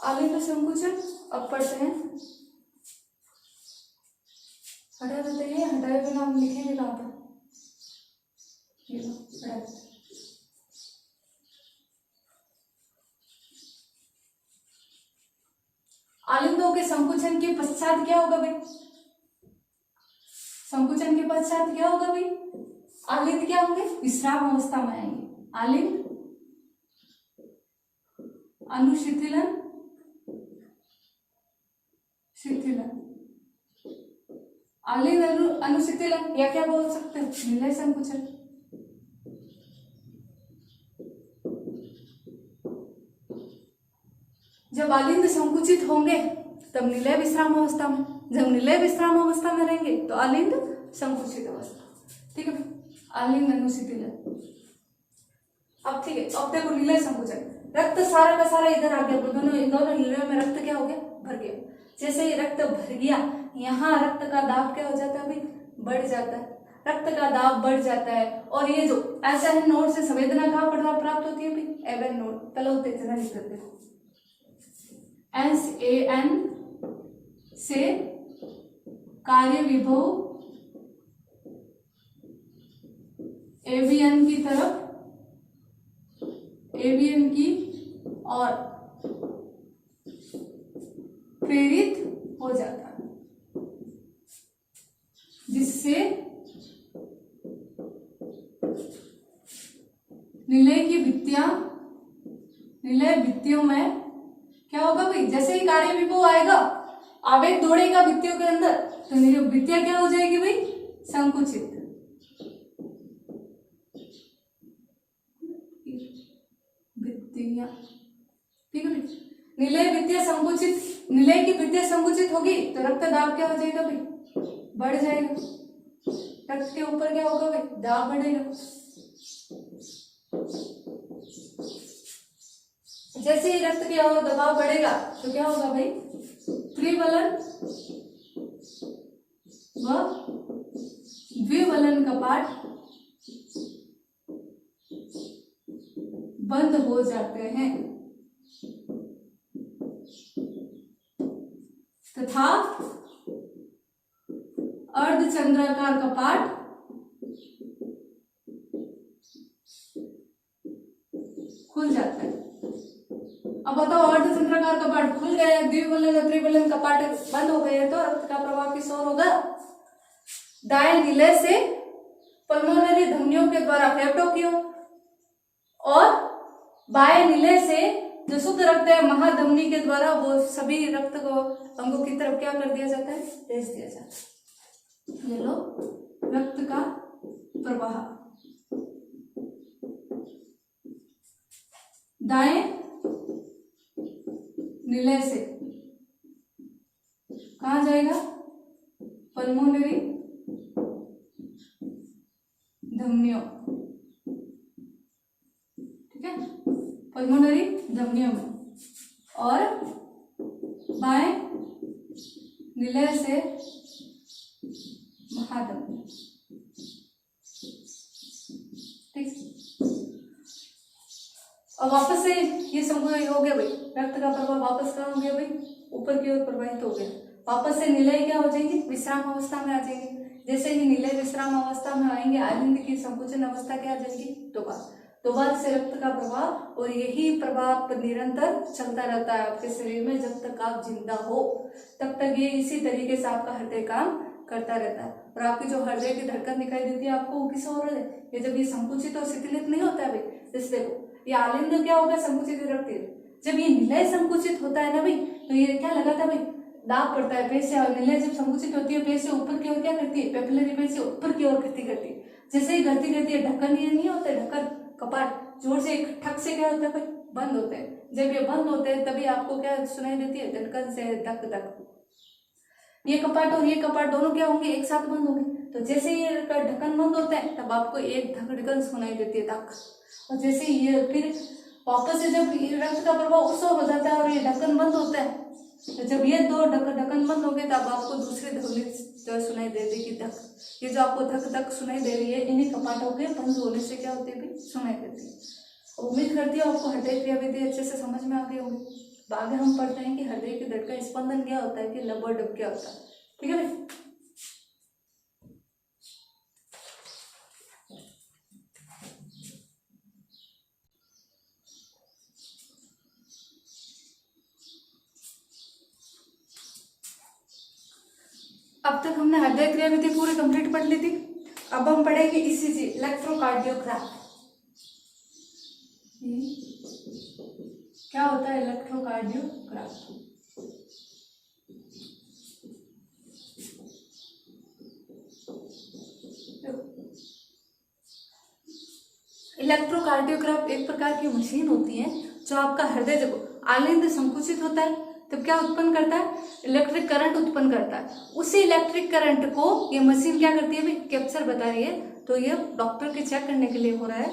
आलिंद संकुचन। अब पढ़ते हैं, हटा देते हैं, हटाए बिना हम लिखेंगे कहाँ पर, ये लो हटा देते। आलिंदों के संकुचन के पश्चात क्या होगा भाई, संकुचन के पश्चात क्या होगा भाई, आलिंद क्या होंगे, विश्राम अवस्था में आएंगे। आलिंद अनुशीतलन, आलिंद अनुशीतलन, या क्या बोल सकते हैं, निलय संकुचन। जब आलिंद संकुचित होंगे तब निलय विश्राम अवस्था में, जब निलय विश्राम अवस्था में रहेंगे तो आलिंद संकुचित अवस्था। ठीक है, आलिंद अनुशीतलन। अब ठीक है, अब देखो निलय संकुचन, रक्त सारा का सारा इधर आ गया, इन दोनों निलयों में रक्त क्या क्या हो गया, भर गया। जैसे ही रक्त भर गया, यहाँ रक्त का दाब क्या हो जाता है भाई, बढ़ जाता है। रक्त का दाब बढ़ जाता है और ये जो SAN नोड से संवेदना कहाँ प्राप्त होती है भाई, एवन नोड। पहले उत्तेजना लिख देते हैं, SAN से कार्य विभव AVN की तरफ, AVN की और प्रेरित हो जाता है, जिससे निलय भित्तियों में क्या होगा भाई, जैसे ही कार्य विभव आएगा, आवेग दौड़ेगा भित्तियों के अंदर, तो भित्तियां क्या हो जाएगी भाई, संकुचित। भित्तियां, ठीक है भाई, निलय भित्तियां संकुचित, निलय की भित्तियां संकुचित होगी तो रक्त दाब क्या हो जाएगा भाई, बढ़ जाएगा। रक्त के ऊपर क्या होगा भाई, दाब बढ़ेगा। जैसे ही रक्त की ओर दबाव बढ़ेगा तो क्या होगा भाई, त्रिवलन व द्विवलन कपाट बंद हो जाते हैं तथा अर्धचंद्राकार कपाट खुल जाता है। अब बताओ, अर्धचंद्राकार कपाट खुल गया, द्विवलन और त्रिवलन कपाट बंद हो गए तो रक्त का प्रवाह किस ओर होगा, दाएं निलय से पल्मोनरी धमनियों के द्वारा फेफड़ों की ओर, और बाएं निलय से जो शुद्ध रक्त है महाधमनी के द्वारा वो सभी रक्त को अंगों की तरफ क्या कर दिया जाता है, भेज दिया जाता है। ये लो रक्त का प्रवाह दाएं निलय से कहाँ जाएगा, पल्मोनरी धमनियों, ठीक है, पल्मोनरी धमनियों में, और बाएं निलय से महाधमनी, ठीक। और वापस से ये संकुचित हो गया भाई, रक्त का प्रवाह वापस कहाँ हो गया भाई, ऊपर की ओर प्रवाहित हो गया। वापस से निलय क्या हो जाएगी, विश्राम अवस्था में आ जाएंगे। जैसे ही निलय विश्राम अवस्था में आएंगे, आलिंद की संकुचन अवस्था क्या आ जाएगी, दोबारा से रक्त का प्रवाह, और यही प्रवाह निरंतर चलता रहता है आपके शरीर में जब तक आप जिंदा हो, तब तक ये इसी तरीके से आपका हृदय काम करता रहता है। और आपकी जो हृदय की धड़कन दिखाई देती है आपको, वो किस ओर है, ये जब ये संकुचित और शिथिलित नहीं होता है भाई, जैसे देखो ये आलिंद क्या होगा, संकुचित रक्त, जब ये निलय संकुचित होता है ना भाई, तो ये क्या लगाता है भाई, दाब पड़ता है पेट से, और निलय जब संकुचित होती है पेट से ऊपर की ओर क्या करती है, पेपिलरी पेट से ऊपर की ओर करती है। जैसे ही करती है ढक्कन, ये नहीं होता है ढक्कन, कपाट जोर से एक ठक से क्या होता है भाई, बंद होते हैं। जब ये बंद होते हैं तभी आपको क्या सुनाई देती है, धड़कन से धक धक। ये कपाट और ये कपाट दोनों क्या होंगे, एक साथ बंद होंगे। तो जैसे ये ढक्कन बंद होता है तब आपको एक धड़कन सुनाई देती है, धक। और जैसे ये फिर वापस से जब रक्त का प्रवाह उस ओर हो जाता है और ये ढक्कन बंद होता है, तो जब ये दो ढक्कन बंद हो गए तब आपको दूसरी धमनी सुनाई दे देगी, धक। ये जो आपको धक धक सुनाई दे रही है, इन्हीं कपाटों के बंद होने से क्या होती है, सुनाई देती है। उम्मीद करती हूँ आपको हृदय क्रिया विधि अच्छे से समझ में आ गई होगी। आगे हम पढ़ते हैं कि हृदय की धड़कन स्पंदन क्या होता है, कि लब और डब क्या होता है, ठीक है भाई। अब तक हमने हृदय क्रिया विधि पूरी कंप्लीट पढ़ ली थी। अब हम पढ़ेंगे ECG, इलेक्ट्रोकार्डियोग्राफ। क्या होता है इलेक्ट्रोकार्डियोग्राफ? इलेक्ट्रोकार्डियोग्राफ एक प्रकार की मशीन होती है जो आपका हृदय, जब आलिंद संकुचित होता है तब क्या उत्पन्न करता है, इलेक्ट्रिक करंट उत्पन्न करता है। उसी इलेक्ट्रिक करंट को ये मशीन क्या करती है भाई, कैप्चर बता रही है। तो ये डॉक्टर के चेक करने के लिए हो रहा है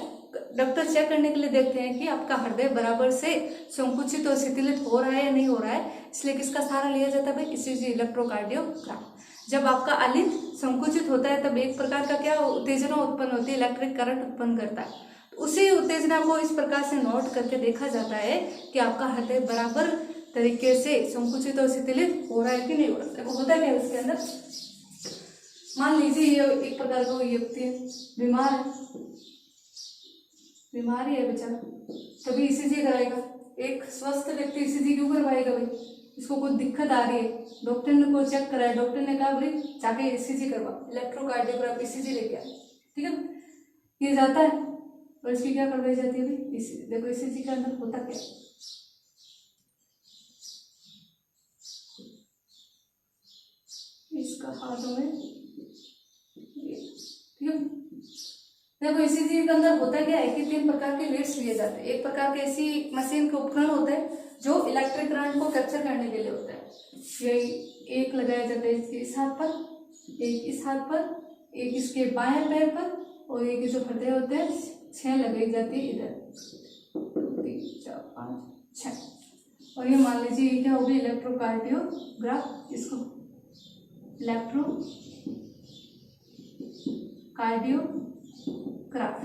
डॉक्टर चेक करने के लिए देखते हैं कि आपका हृदय बराबर से संकुचित और शिथिलित हो रहा है या नहीं हो रहा है, इसलिए किसका सहारा लिया जाता है भाई, ईसीजी इलेक्ट्रोकार्डियोग्राम। जब आपका आलिंद संकुचित होता है तब एक प्रकार का क्या उत्तेजना उत्पन्न होती है, इलेक्ट्रिक करंट उत्पन्न करता है। तो उसी उत्तेजना को इस प्रकार से नोट करके देखा जाता है कि आपका हृदय बराबर तरीके से संकुचित और शिथिलित हो रहा है कि नहीं हो रहा है। देखो होता क्या है उसके अंदर, मान लीजिए ये एक प्रकार का व्यक्ति है, बीमार है, बीमारी है बेचारा, तभी ईसीजी कराएगा। एक स्वस्थ व्यक्ति ईसीजी क्यों करवाएगा भाई, इसको कोई दिक्कत आ रही है, डॉक्टर ने को चेक कराया, डॉक्टर ने कहा भाई जाके ईसीजी करवा, इलेक्ट्रोकार्डियोग्राफ ईसीजी लेके आए, ठीक है। ये जाता है और इसकी क्या करवाई जाती है भाई, ईसीजी। देखो ईसीजी के अंदर होता क्या, इसका हाथों में, ठीक है। देखो ईसीजी के अंदर होता क्या है कि 3 प्रकार के लीड्स लिए जाते हैं। एक प्रकार के ऐसी मशीन के उपकरण होते हैं जो इलेक्ट्रिक करंट को कैप्चर करने के लिए होता है। ये एक लगाया जाता है इसके इस हाथ पर, एक इस हाथ पर, एक इसके बाएं पैर पर, और एक जो हृदय होते हैं 6 लगाई जाती है इधर, 2 3 4 5 6। और ये मान लीजिए ये क्या होगी, इलेक्ट्रोकार्डियोग्राफ, इसको इलेक्ट्रोकार्डियोग्राफ,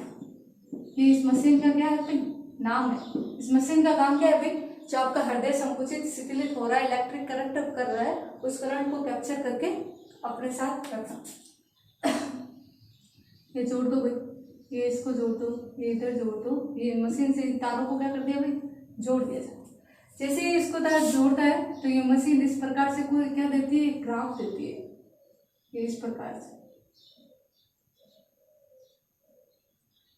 ये इस मशीन का क्या है भाई, नाम है। इस मशीन का काम क्या है भाई, जो आपका हृदय संकुचित शिथिलित हो रहा है, इलेक्ट्रिक करंट कर रहा है, उस करंट को कैप्चर करके अपने साथ रखना। ये जोड़ दो भाई, ये इसको जोड़ दो, ये इधर जोड़ दो, ये मशीन से तारों को क्या कर दिया भाई, जोड़ दिया जाए। जैसे ही इसको तार जोड़ता है तो ये मशीन इस प्रकार से कोई क्या देती है, ग्राफ देती है, ये इस प्रकार से।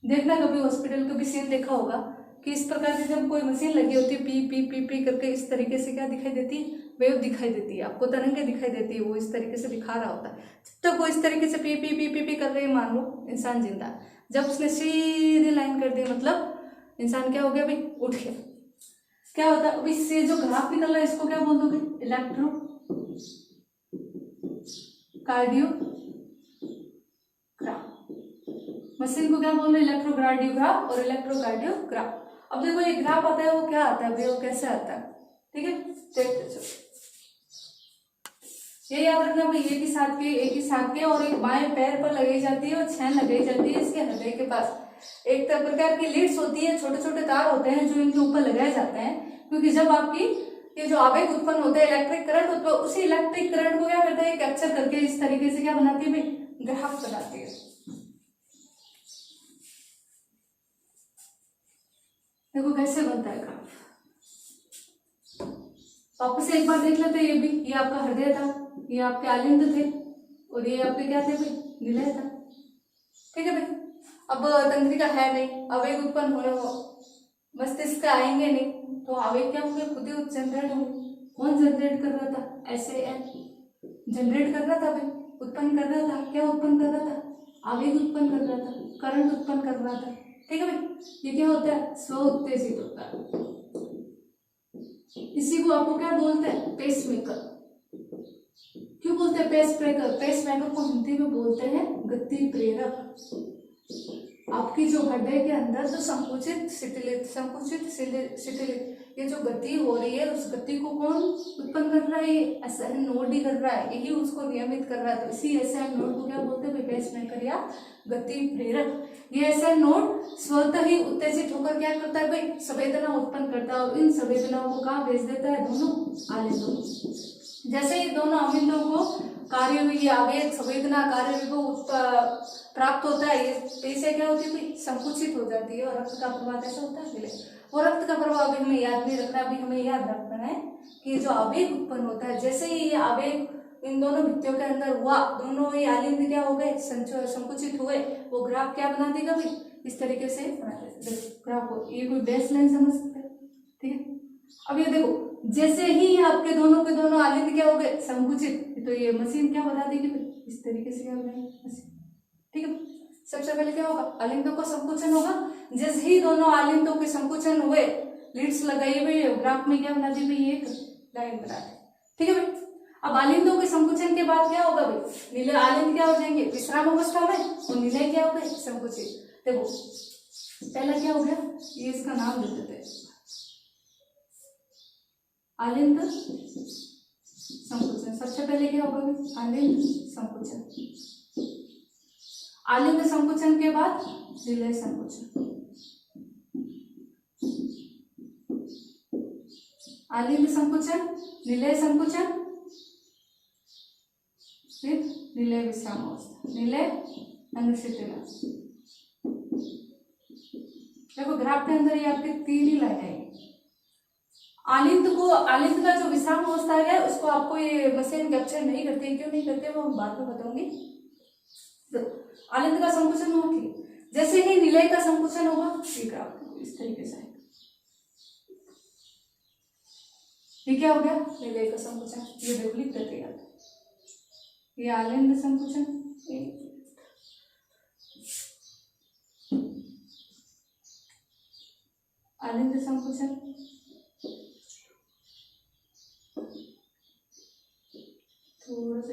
देखना कभी हॉस्पिटल का भी सीन देखा होगा कि इस प्रकार से जब कोई मशीन लगी होती है, पी पी पी पी करके इस तरीके से क्या दिखाई देती है, वेव दिखाई देती है, आपको तरंगे दिखाई देती है, वो इस तरीके से दिखा रहा होता है। जब तक वो इस तरीके से P P P P P कर रही है, मान लो इंसान जिंदा। जब उसने सीधी लाइन कर दी मतलब इंसान क्या हो गया भाई, उठ गया। क्या होता है, अब इससे जो ग्राफ निकल रहा है इसको क्या बोल दोगे, इलेक्ट्रोकार्डियोग्राफ। मशीन को क्या बोल रहे हैं, इलेक्ट्रोकार्डियोग्राफ और इलेक्ट्रोकार्डियोग्राफ। अब देखो ये ग्राफ आता है, वो क्या आता है भाई, वो कैसे आता है, ठीक है, देखते चलो। ये याद रखना भाई, एक ही साथ के और एक बाएं पैर पर लगाई जाती है और 6 लगाई जाती है इसके हृदय के पास। एक प्रकार की लीड्स होती है, छोटे छोटे तार होते हैं जो इनके ऊपर लगाए जाते हैं, क्योंकि जब आपकी ये जो आवेग उत्पन्न होता है, इलेक्ट्रिक करंट उत्पन्न, उसी इलेक्ट्रिक करंट को क्या करता है, कैप्चर करके इस तरीके से क्या बनाती है भाई, ग्राफ बनाती है। देखो कैसे बनता है ग्राफ, वापस एक बार देख लेते हैं। ये भी, ये आपका हृदय था, ये आपके आलिंद थे, और ये आपके क्या थे भाई, निलय था, ठीक है भाई। अब तंत्रिका है नहीं, आवेग उत्पन्न होने हो, मस्तिष्क आएंगे नहीं, तो आवेग क्या होंगे, खुद ही जनरेट होंगे। कौन जनरेट कर रहा था, SAN जनरेट कर रहा था भाई, उत्पन्न कर रहा था। क्या उत्पन्न कर रहा था, आवेग उत्पन्न कर रहा था, करंट उत्पन्न कर रहा था, ठीक है भाई। ये क्या होता है, स्व उत्तेजित होता है। इसी को आपको क्या बोलते हैं, पेसमेकर। क्यों बोलते हैं पेसमेकर, पेसमेकर को हिंदी में बोलते हैं गति प्रेरक। आपकी जो हृदय के अंदर जो संकुचित शिथिलित ये जो गति हो रही है, उस गति को कौन उत्पन्न कर रहा है, ये SN नोड ही कर रहा है, यही उसको नियमित कर रहा है। तो इसी SN नोड को क्या बोलते हैं, पेसमेकर या गति प्रेरक। ये SN नोड स्वतः ही उत्तेजित होकर क्या करता है भाई, संवेदना उत्पन्न करता है, और इन संवेदनाओं को कहाँ भेज देता है, दोनों आलिंदों। जैसे ही दोनों आलिंदों को कार्य आवेग संवेदना कार्य को प्राप्त होता है, ये पेशियां क्या होती है भाई, संकुचित हो जाती है, और रक्त का प्रवाह कैसा होता है, वो रक्त का प्रवाह अभी हमें याद नहीं रखना, अभी हमें याद रखना है कि जो आवेग उत्पन्न होता है, जैसे ही ये आवेग इन दोनों भित्तियों के अंदर हुआ, दोनों ही आलिंद क्या हो गए, संकुचित हुए, वो ग्राफ क्या बना देगा भाई, इस तरीके से बना देगा ग्राफ को। ये कोई बेस लाइन समझ सकते हैं, ठीक है। अब ये देखो, जैसे ही आपके दोनों के दोनों आलिंद क्या हो गए, संकुचित, तो ये मशीन क्या बता देगी भाई, इस तरीके से क्या हो जाएगी मशीन, ठीक है। सबसे पहले क्या होगा, आलिंदों का संकुचन होगा। जैसे ही दोनों आलिंदों के संकुचन हुए, लीड्स लगाई हुई है, ग्राफ में क्या बना दी भाई, एक लाइन बना दी, ठीक है भाई। अब आलिंदों के संकुचन के बाद क्या होगा भाई, नीले आलिंद क्या हो जाएंगे विश्राम अवस्था में, और नीले क्या हो गए, संकुचित। देखो पहला क्या हो गया, ये इसका नाम दे देते हैं, आलिंद संकुचन। सबसे पहले क्या होगा, आलिंद संकुचन। आलिंद संकुचन के बाद निलय संकुचन। आलिंद संकुचन, निलय संकुचन, फिर निलय विश्राम अवस्था, निलय अनुशिथिलन। देखो ग्राफ के अंदर ये आपके 3 ही लाइन है। आलिंद का जो विश्राम अवस्था है उसको आपको ये मशीन कैप्चर नहीं करती है। क्यों नहीं करते वो हम बाद में बताऊंगी। तो आलिंद का संकुचन हो, ठीक। जैसे ही निलय का संकुचन होगा, ये ग्राफ इस तरीके से आएगा। ये क्या हो गया, निलय का संकुचन। ये देखो लिख देते हैं, ये आलिंद संकुचन, आलिंद संकुचन, थोड़ा सा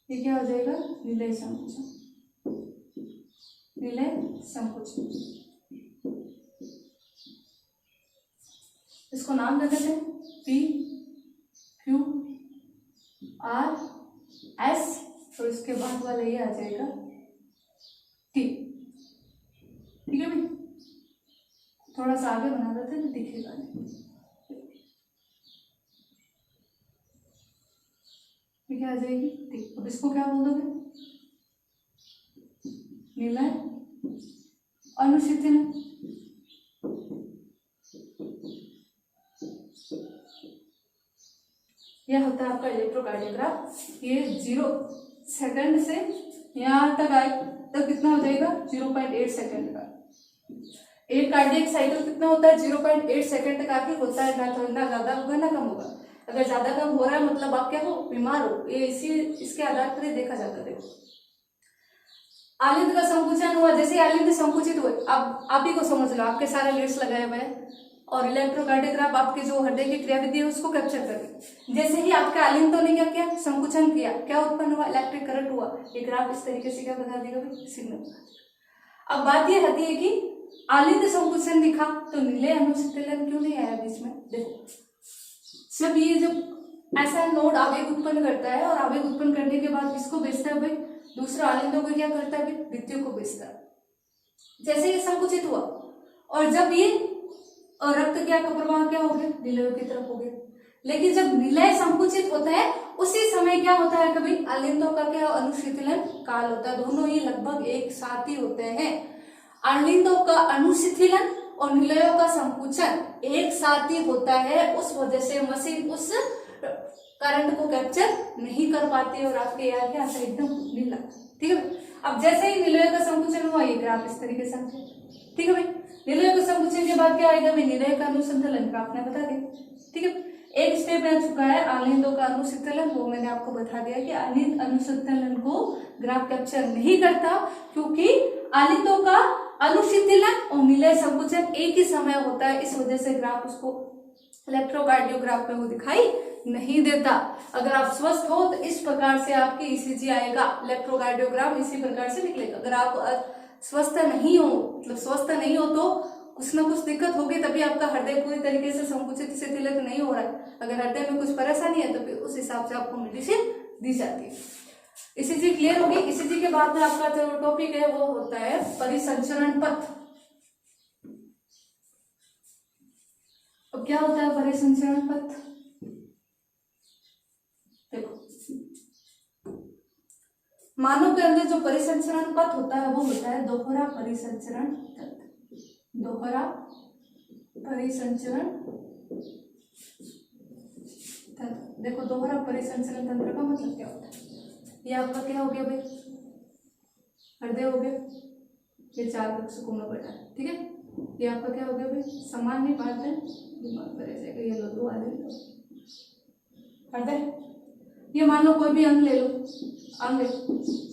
ये क्या हो जाएगा, निलय संकुचन, निलय संकुचन। इसको नाम दे देते हैं P Q R S, और इसके बाद वाला ये आ जाएगा T। ठीक है भाई, थोड़ा सा आगे बना देते हैं, दिखेगा नहीं। क्या आ जाएगी, ठीक। अब इसको क्या बोल दोगे, निलय अनुशिथिलन। यह होता है आपका इलेक्ट्रोकार्डियोग्राफ। ये 0 सेकंड से यहाँ तक आए तब कितना हो जाएगा, 0.8 सेकंड का। एक कार्डियक साइकिल कितना होता है, 0.8 सेकंड तक आके होता है। ना ज्यादा होगा ना कम होगा। अगर ज्यादा कम हो रहा है मतलब आप क्या हो, बीमार हो। ये इसके आधार पर देखा जाता है। देखो आलिंद का संकुचन हुआ, जैसे आलिंद संकुचित हुए, अब आप ही को समझ लो, आपके सारे लीड्स लगाए हुए हैं और इलेक्ट्रोकार्डियोग्राफ आपके जो हृदय की क्रियाविधि है उसको कैप्चर करें। जैसे ही आपके आलिंदों ने क्या किया, संकुचन किया, क्या उत्पन्न हुआ, इलेक्ट्रिक करंट हुआ। ये ग्राफ इस तरीके से क्या बता देगा, सिग्नल। अब बात यह आती है कि आलिंद संकुचन दिखा तो निलय अनुशिथिलन क्यों नहीं आया बीच में। देखो जब ये जब ऐसा नोड आवेग उत्पन्न करता है और आवेग उत्पन्न करने के बाद किसको भेजता है भाई, दूसरा आलिंदों को क्या करता है भाई, द्वितीय को भेजता है। जैसे ये संकुचित हुआ और जब ये रक्त क्या का प्रवाह क्या हो गया, निलयों की तरफ हो गया। लेकिन जब निलय संकुचित होता है उसी समय क्या होता है, कभी आलिंदों का क्या अनुशिथिलन काल होता है। दोनों ही लगभग एक साथ ही होते हैं। आलिंदों का अनुशिथिलन और निलयों का संकुचन एक साथ ही होता है। उस वजह से मशीन उस करंट को कैप्चर नहीं कर पाती और आपके आगे आता एकदम नीला। ठीक है, अब जैसे ही निलय का संकुचन हुआ, ये ग्राफ इस तरीके से। ठीक है भाई, निलय का संकुचन के बाद क्या आएगा भाई, निलय का अनुसंधान ग्राफ ने बता दिया। ठीक है, एक स्टेप रह चुका है आलिंदों का अनुशीतलन, वो मैंने आपको बता दिया कि आलिंद अनुशीतलन को ग्राफ कैप्चर नहीं करता क्योंकि आलिंदों का अनुशीतलन और निलय संकुचन एक ही समय होता है। इस वजह से ग्राफ उसको इलेक्ट्रोकार्डियोग्राफ में वो दिखाई नहीं देता। अगर आप स्वस्थ हो तो इस प्रकार से आपकी ईसीजी आएगा, इलेक्ट्रोकार्डियोग्राफ इसी प्रकार से निकलेगा। अगर आप स्वस्थ नहीं हो, मतलब स्वस्थ नहीं हो तो कुछ ना कुछ दिक्कत होगी, तभी आपका हृदय पूरी तरीके से संकुचित शिथिलित नहीं हो रहा है। अगर हृदय में कुछ परेशानी है तो फिर उस हिसाब से आपको मेडिसिन दी जाती है। ईसीजी क्लियर होगी। ईसीजी के बाद में आपका जो टॉपिक है वो होता है परिसंचरण पथ। अब क्या होता है परिसंचरण पथ, देखो मानव के अंदर जो परिसंचरण पथ होता है वो होता है दोहरा परिसंचरण तंत्र। दोहरा परिसंचरण तंत्र, देखो दोहरा परिसंचरण तंत्र का मतलब क्या होता है। ये आपका क्या हो गया भाई, हृदय हो गया, ये 4 कक्षकों में बटा है। ठीक है, ये आपका क्या हो गया भाई, सामान्य पाचन दिमाग पर जाएगा। ये लो 2 आदमी हृदय, ये मान लो कोई भी अंग ले लो, अंग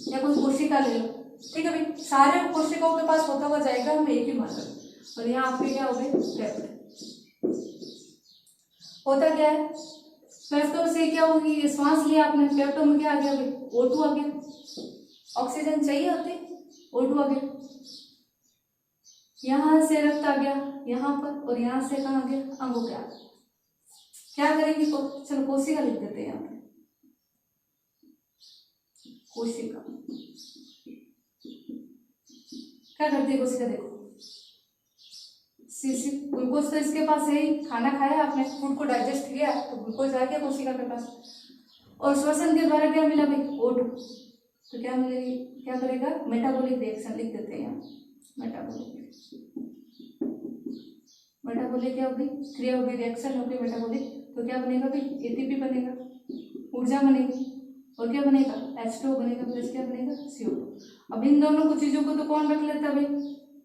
या कोई कोशिका ले लो। ठीक है भाई, सारे कोशिकाओं के पास होता हुआ जाएगा, हम एक ही मान लो। और यहाँ आपके क्या हो गए फेफड़े। होता क्या है, फेफड़ों से क्या होगी, ये श्वास लिया आपने, फेफड़ों में क्या आ गया भाई, O2 आ गया। ऑक्सीजन चाहिए होती, O2 आ गया, यहां से रक्त आ गया यहाँ पर, और यहाँ से कहाँ आ गया, अंगों के आगे। क्या करेंगे चलो कोशिका लिख देते हैं यहाँ पे, कोशिका क्या करती है कोशिका, देखो ग्लूकोज तो इसके पास है ही, खाना खाया आपने, फूड को डाइजेस्ट किया तो ग्लूकोज आ गया कोशिका के पास, और श्वसन के द्वारा क्या मिला भाई, O2, तो क्या मिलेगी, क्या करेगा, मेटाबॉलिक रिएक्शन लिख देते हैं यहाँ, मेटाबॉलिक क्या होगी, क्रिया होगी, रिएक्शन होगी मेटाबॉलिक, तो क्या बनेगा भाई, एटीपी बनेगा, ऊर्जा बनेगी, और क्या बनेगा, H2O बनेगा, प्लस क्या बनेगा, CO2। अब इन दोनों को चीजों को तो कौन रख लेता है भाई,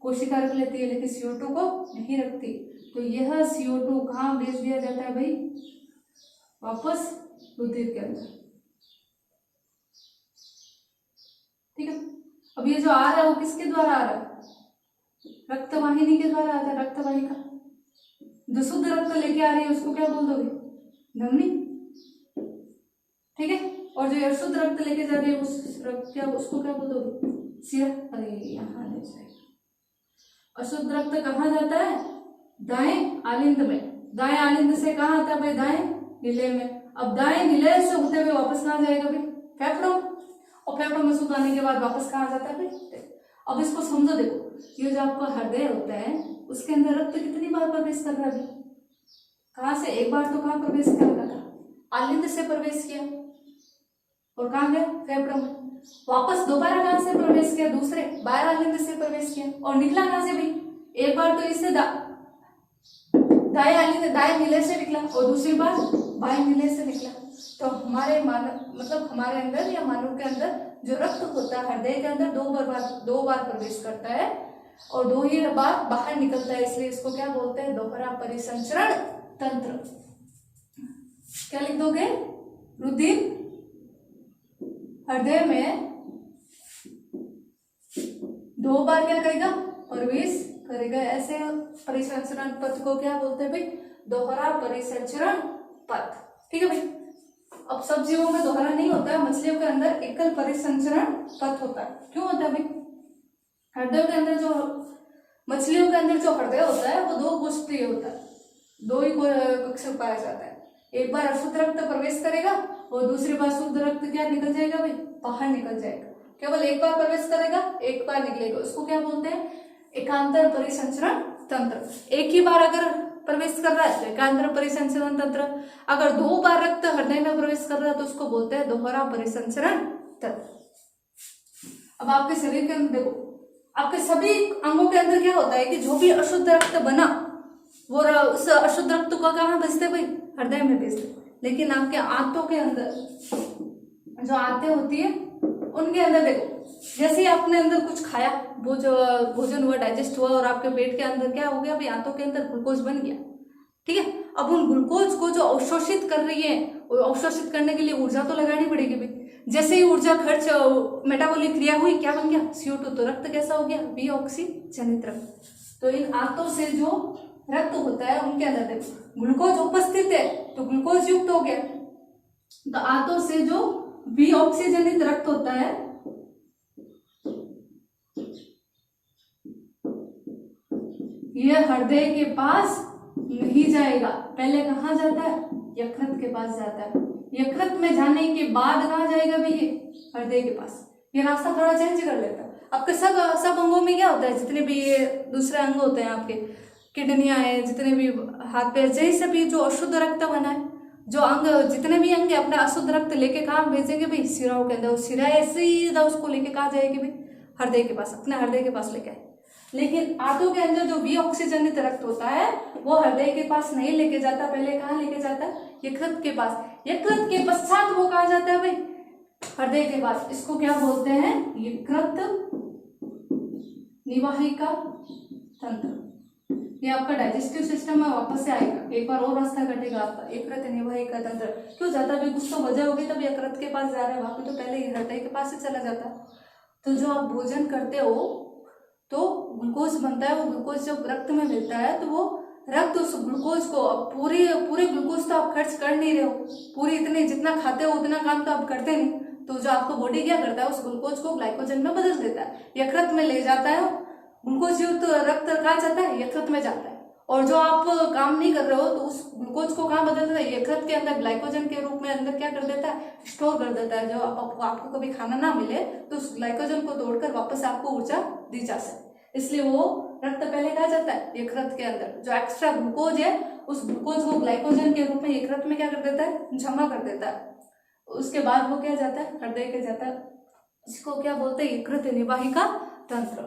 कोशिका रख लेती है, लेकिन CO2 को नहीं रखती, तो यह CO2 कहाँ भेज दिया जाता है भाई, वापस रुधिर के अंदर। ठीक है, अब ये जो आ रहा है वो किसके द्वारा आ रहा है, रक्तवाहिनी के द्वारा आता है, रक्तवाहिका जो शुद्ध रक्त लेके आ रही है उसको क्या बोल दोगे, धमनी। ठीक है, और जो अशुद्ध रक्त लेके जा रही है उसको क्या बोल दोगे, सिरा। अरे यहाँ ले जाएगा, अशुद्ध रक्त कहाँ जाता है, दाएं आलिंद में, दाएं आलिंद से कहाँ आता है भाई, दाएं निलय में। अब दाएं निलय से होते हुए वापस कहाँ जाएगा भाई, फेफड़ों, और फेफड़ों में शुद्ध आने के बाद वापस कहाँ जाता है भाई। अब इसको समझो, देखो ये जो आपका हृदय होता है उसके अंदर रक्त कितनी बार प्रवेश कर रहा है, कहाँ से, एक बार तो कहाँ प्रवेश कर रहा था, आलिंद से प्रवेश किया, और कहाँ गया, फेफड़ों में, वापस दोबारा कहाँ से प्रवेश किया, दूसरे बाहर आलिंद से प्रवेश किया, और निकला कहाँ से भी, एक बार तो इससे दाएं आलिंद, दाएं निलय से निकला, और दूसरी बार बाएं निलय से निकला। तो हमारे मानव मतलब हमारे अंदर या मानव के अंदर जो रक्त होता है हृदय के अंदर दो बार प्रवेश करता है और 2 ही बार बाहर निकलता है, इसलिए इसको क्या बोलते हैं, दोहरा परिसंचरण तंत्र। क्या लिख दोगे, रुधिर हृदय में 2 बार क्या करेगा, प्रवेश करेगा, ऐसे परिसंचरण पथ को क्या बोलते हैं भाई, दोहरा परिसंचरण पथ। ठीक है भाई, अब सब जीवों में दोहरा नहीं होता है, मछलियों के अंदर एकल परिसंचरण पथ होता है। क्यों होता है भाई, हृदय के अंदर जो मछलियों के अंदर जो हृदय होता है वो 2 गोष्ठीय होता है, 2 ही कक्ष पाया जाता है, एक बार अशुद्ध रक्त प्रवेश करेगा और दूसरी बार शुद्ध रक्त क्या निकल जाएगा भाई, बाहर निकल जाएगा। केवल एक बार प्रवेश करेगा, एक बार निकलेगा, उसको क्या बोलते हैं, एकांतर परिसंचरण तंत्र। एक ही बार अगर प्रवेश कर रहा है तो एकांतर परिसंचरण तंत्र, अगर 2 बार रक्त हृदय में प्रवेश कर रहा है तो उसको बोलते हैं दोहरा परिसंचरण तंत्र। अब आपके शरीर के अंदर देखो, आपके सभी अंगों के अंदर क्या होता है कि जो भी अशुद्ध रक्त बना वो उस अशुद्ध रक्त को कहाँ भेजते भाई, हृदय में भेजते। लेकिन आपके आंतों के अंदर जो आंतें होती है उनके अंदर देखो, जैसे ही आपने अंदर कुछ खाया, वो जो भोजन हुआ, डाइजेस्ट हुआ और आपके पेट के अंदर क्या हो गया भाई, आंतों के अंदर ग्लूकोज बन गया। ठीक है, अब उन ग्लूकोज को जो अवशोषित कर रही है, अवशोषित करने के लिए ऊर्जा तो लगानी पड़ेगी भाई। जैसे ही ऊर्जा खर्च, मेटाबॉलिक क्रिया हुई, क्या बन गया, CO2, तो रक्त कैसा हो गया, विऑक्सीजनित रक्त। तो इन आंतों से जो रक्त होता है उनके अंदर देखो ग्लूकोज उपस्थित है तो ग्लूकोज युक्त हो गया, तो आंतों से जो विऑक्सीजनित रक्त होता है यह हृदय के पास नहीं जाएगा, पहले कहाँ जाता है, यकृत के पास जाता है। यकृत में जाने के बाद कहाँ जाएगा भाई, ये हृदय के पास। ये रास्ता थोड़ा चेंज कर लेता है। आपके सब अंगों में क्या होता है, जितने भी ये दूसरे अंग होते हैं, आपके किडनियां है, जितने भी हाथ पैर, जैसे भी जो अशुद्ध रक्त बना है, जो अंग, जितने भी अंग अपना अशुद्ध रक्त लेके कहाँ भेजेंगे भाई, सिराओं के अंदर। सिरा सीधा उसको लेके कहाँ जाएगी भाई, हृदय के पास, अपने हृदय के पास लेके आए। लेकिन आंतों के अंदर जो विऑक्सीजनित रक्त होता है वो हृदय के पास नहीं लेके जाता, पहले कहाँ लेके जाता है, यकृत के पास। यकृत के पश्चात वो कहाँ जाता है भाई, हृदय के पास। इसको क्या बोलते हैं, यकृत निवाहिका तंत्र। ये आपका डाइजेस्टिव सिस्टम में वापस से आएगा, एक बार और रास्ता कटेगा आपका, यकृत निवाहिका तंत्र। क्यों जाता है, कुछ तो वजह होगी तब यकृत के पास जा रहा है, वहां पे तो पहले हृदय के पास से चला जाता है। तो जो आप भोजन करते हो तो ग्लूकोज बनता है, वो ग्लूकोज जब रक्त में मिलता है तो वो रक्त उस ग्लूकोज को, पूरे ग्लूकोज तो आप खर्च कर नहीं रहे हो, पूरी इतने जितना खाते हो उतना काम तो आप करते नहीं, तो जो आपका बॉडी क्या करता है, उस ग्लूकोज को ग्लाइकोजन में बदल देता है, यकृत में ले जाता है, ग्लूकोज युक्त रक्त कहाँ जाता है, यकृत में जाता है। और जो आप काम नहीं कर रहे हो तो उस ग्लूकोज को कहाँ बदल देता है, यकृत के अंदर ग्लाइकोजन के रूप में अंदर क्या कर देता है, स्टोर कर देता है। जो आपको कभी खाना ना मिले तो उस ग्लाइकोजन को तोड़कर वापस आपको ऊर्जा दी जा सके, इसलिए वो रक्त पहले कहा जाता है, यकृत के अंदर जो एक्स्ट्रा ग्लूकोज है उस ग्लूकोज को ग्लाइकोजन के रूप में यकृत में क्या कर देता है, जमा कर देता है। उसके बाद वो क्या जाता है, हृदय के जाता है, इसको क्या बोलते हैं, यकृत निवाहिका तंत्र।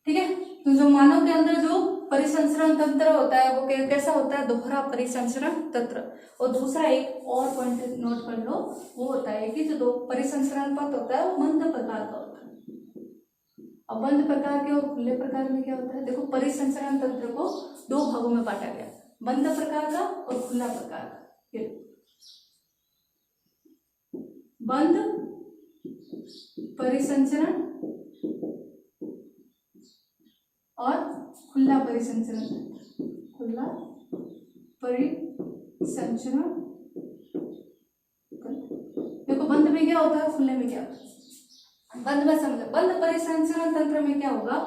ठीक है, तो जो मानव के अंदर जो परिसंचरण तंत्र होता है वो कैसा होता है, दोहरा परिसंचरण तंत्र। और दूसरा एक और पॉइंट नोट कर लो, वो होता है कि जो दो परिसंचरण पथ होता है वो मंद प्रकार का होता है। अब बंद प्रकार के और खुले प्रकार में क्या होता है, देखो परिसंचरण तंत्र को दो भागों में बांटा गया, बंद प्रकार का और खुला प्रकार का। बंद परिसंचरण और खुला परिसंचरण तंत्र, खुला परिसंचरण तंत्र। देखो बंद में क्या होता है, खुले में क्या होता है। बंद में समझो, बंद परिसंचरण तंत्र में क्या होगा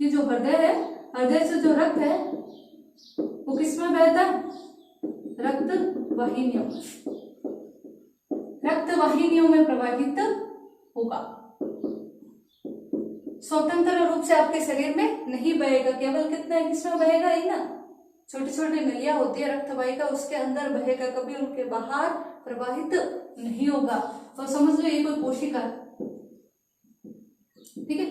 कि जो हृदय है, हृदय से जो रक्त है वो किसमें बहता है, रक्त वाहिनियों में, रक्त वाहिनियों में प्रवाहित होगा, स्वतंत्र रूप से आपके शरीर में नहीं बहेगा। केवल कितना किसमें बहेगा, ही ना छोटी छोटी नलियां होती है रक्त वाहिका, उसके अंदर बहेगा, कभी उनके बाहर प्रवाहित नहीं होगा। तो समझ लो ये कोई कोशिका है, ठीक है,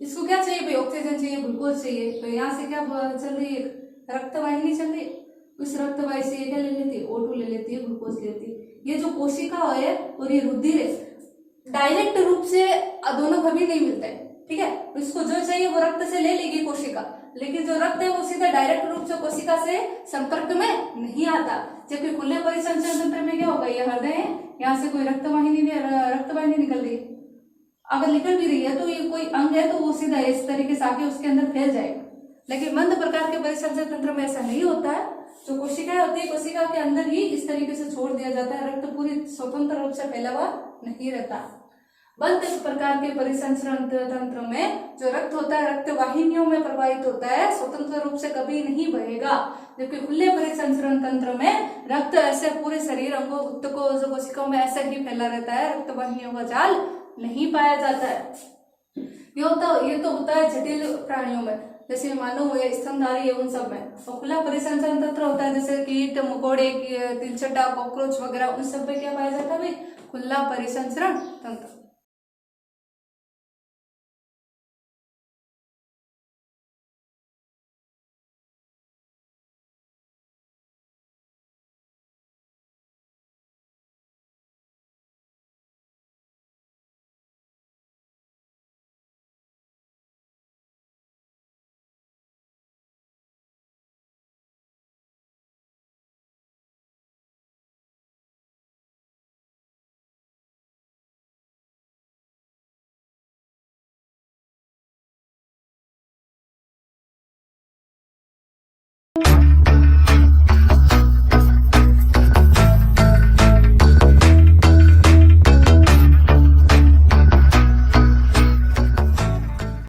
इसको क्या चाहिए भाई, ऑक्सीजन चाहिए, ग्लूकोज चाहिए। तो यहाँ से क्या चल रही है, रक्त वाहिनी चल रही है, उस रक्त वाहिनी से ये क्या ले लेती है, O2 ले लेती है, ग्लूकोज लेती है। ये जो कोशिका है और ये रुधिर है, डायरेक्ट रूप से दोनों कभी नहीं मिलते हैं, ठीक है। इसको जो चाहिए वो रक्त से ले लेगी कोशिका, लेकिन जो रक्त है वो सीधा डायरेक्ट रूप से कोशिका से संपर्क में नहीं आता। जबकि खुले परिसंचरण तंत्र में क्या होगा, ये हृदय है, यहाँ से कोई रक्त वाहिनी निकल रही है, अगर निकल भी रही है तो ये कोई अंग है तो वो सीधा इस तरीके से आके उसके अंदर फैल जाएगा। लेकिन मंद प्रकार के परिसंचरण तंत्र में ऐसा नहीं होता है, जो कोशिकाएं होती है कोशिका के अंदर ही इस तरीके से छोड़ दिया जाता है, रक्त पूरी स्वतंत्र रूप से फैला हुआ नहीं रहता। बंद प्रकार के परिसंचरण तंत्र में जो रक्त होता है रक्त वाहिनियों में प्रवाहित होता है, स्वतंत्र रूप से कभी नहीं बहेगा। जबकि खुले परिसंचरण तंत्र में रक्त ऐसे पूरे शरीर अंगों कोशिकाओं में ऐसे ही फैला रहता है, रक्त वाहिनियों का जाल नहीं पाया जाता है। ये तो होता है जटिल प्राणियों में, जैसे मानव है, स्तनधारी है, उन सब में। और खुला परिसंचरण तंत्र होता है जैसे कीट मकोड़े, तिलचट्टा, कॉकरोच वगैरह, उन सब में क्या पाया जाता है भाई, खुला परिसंचरण तंत्र।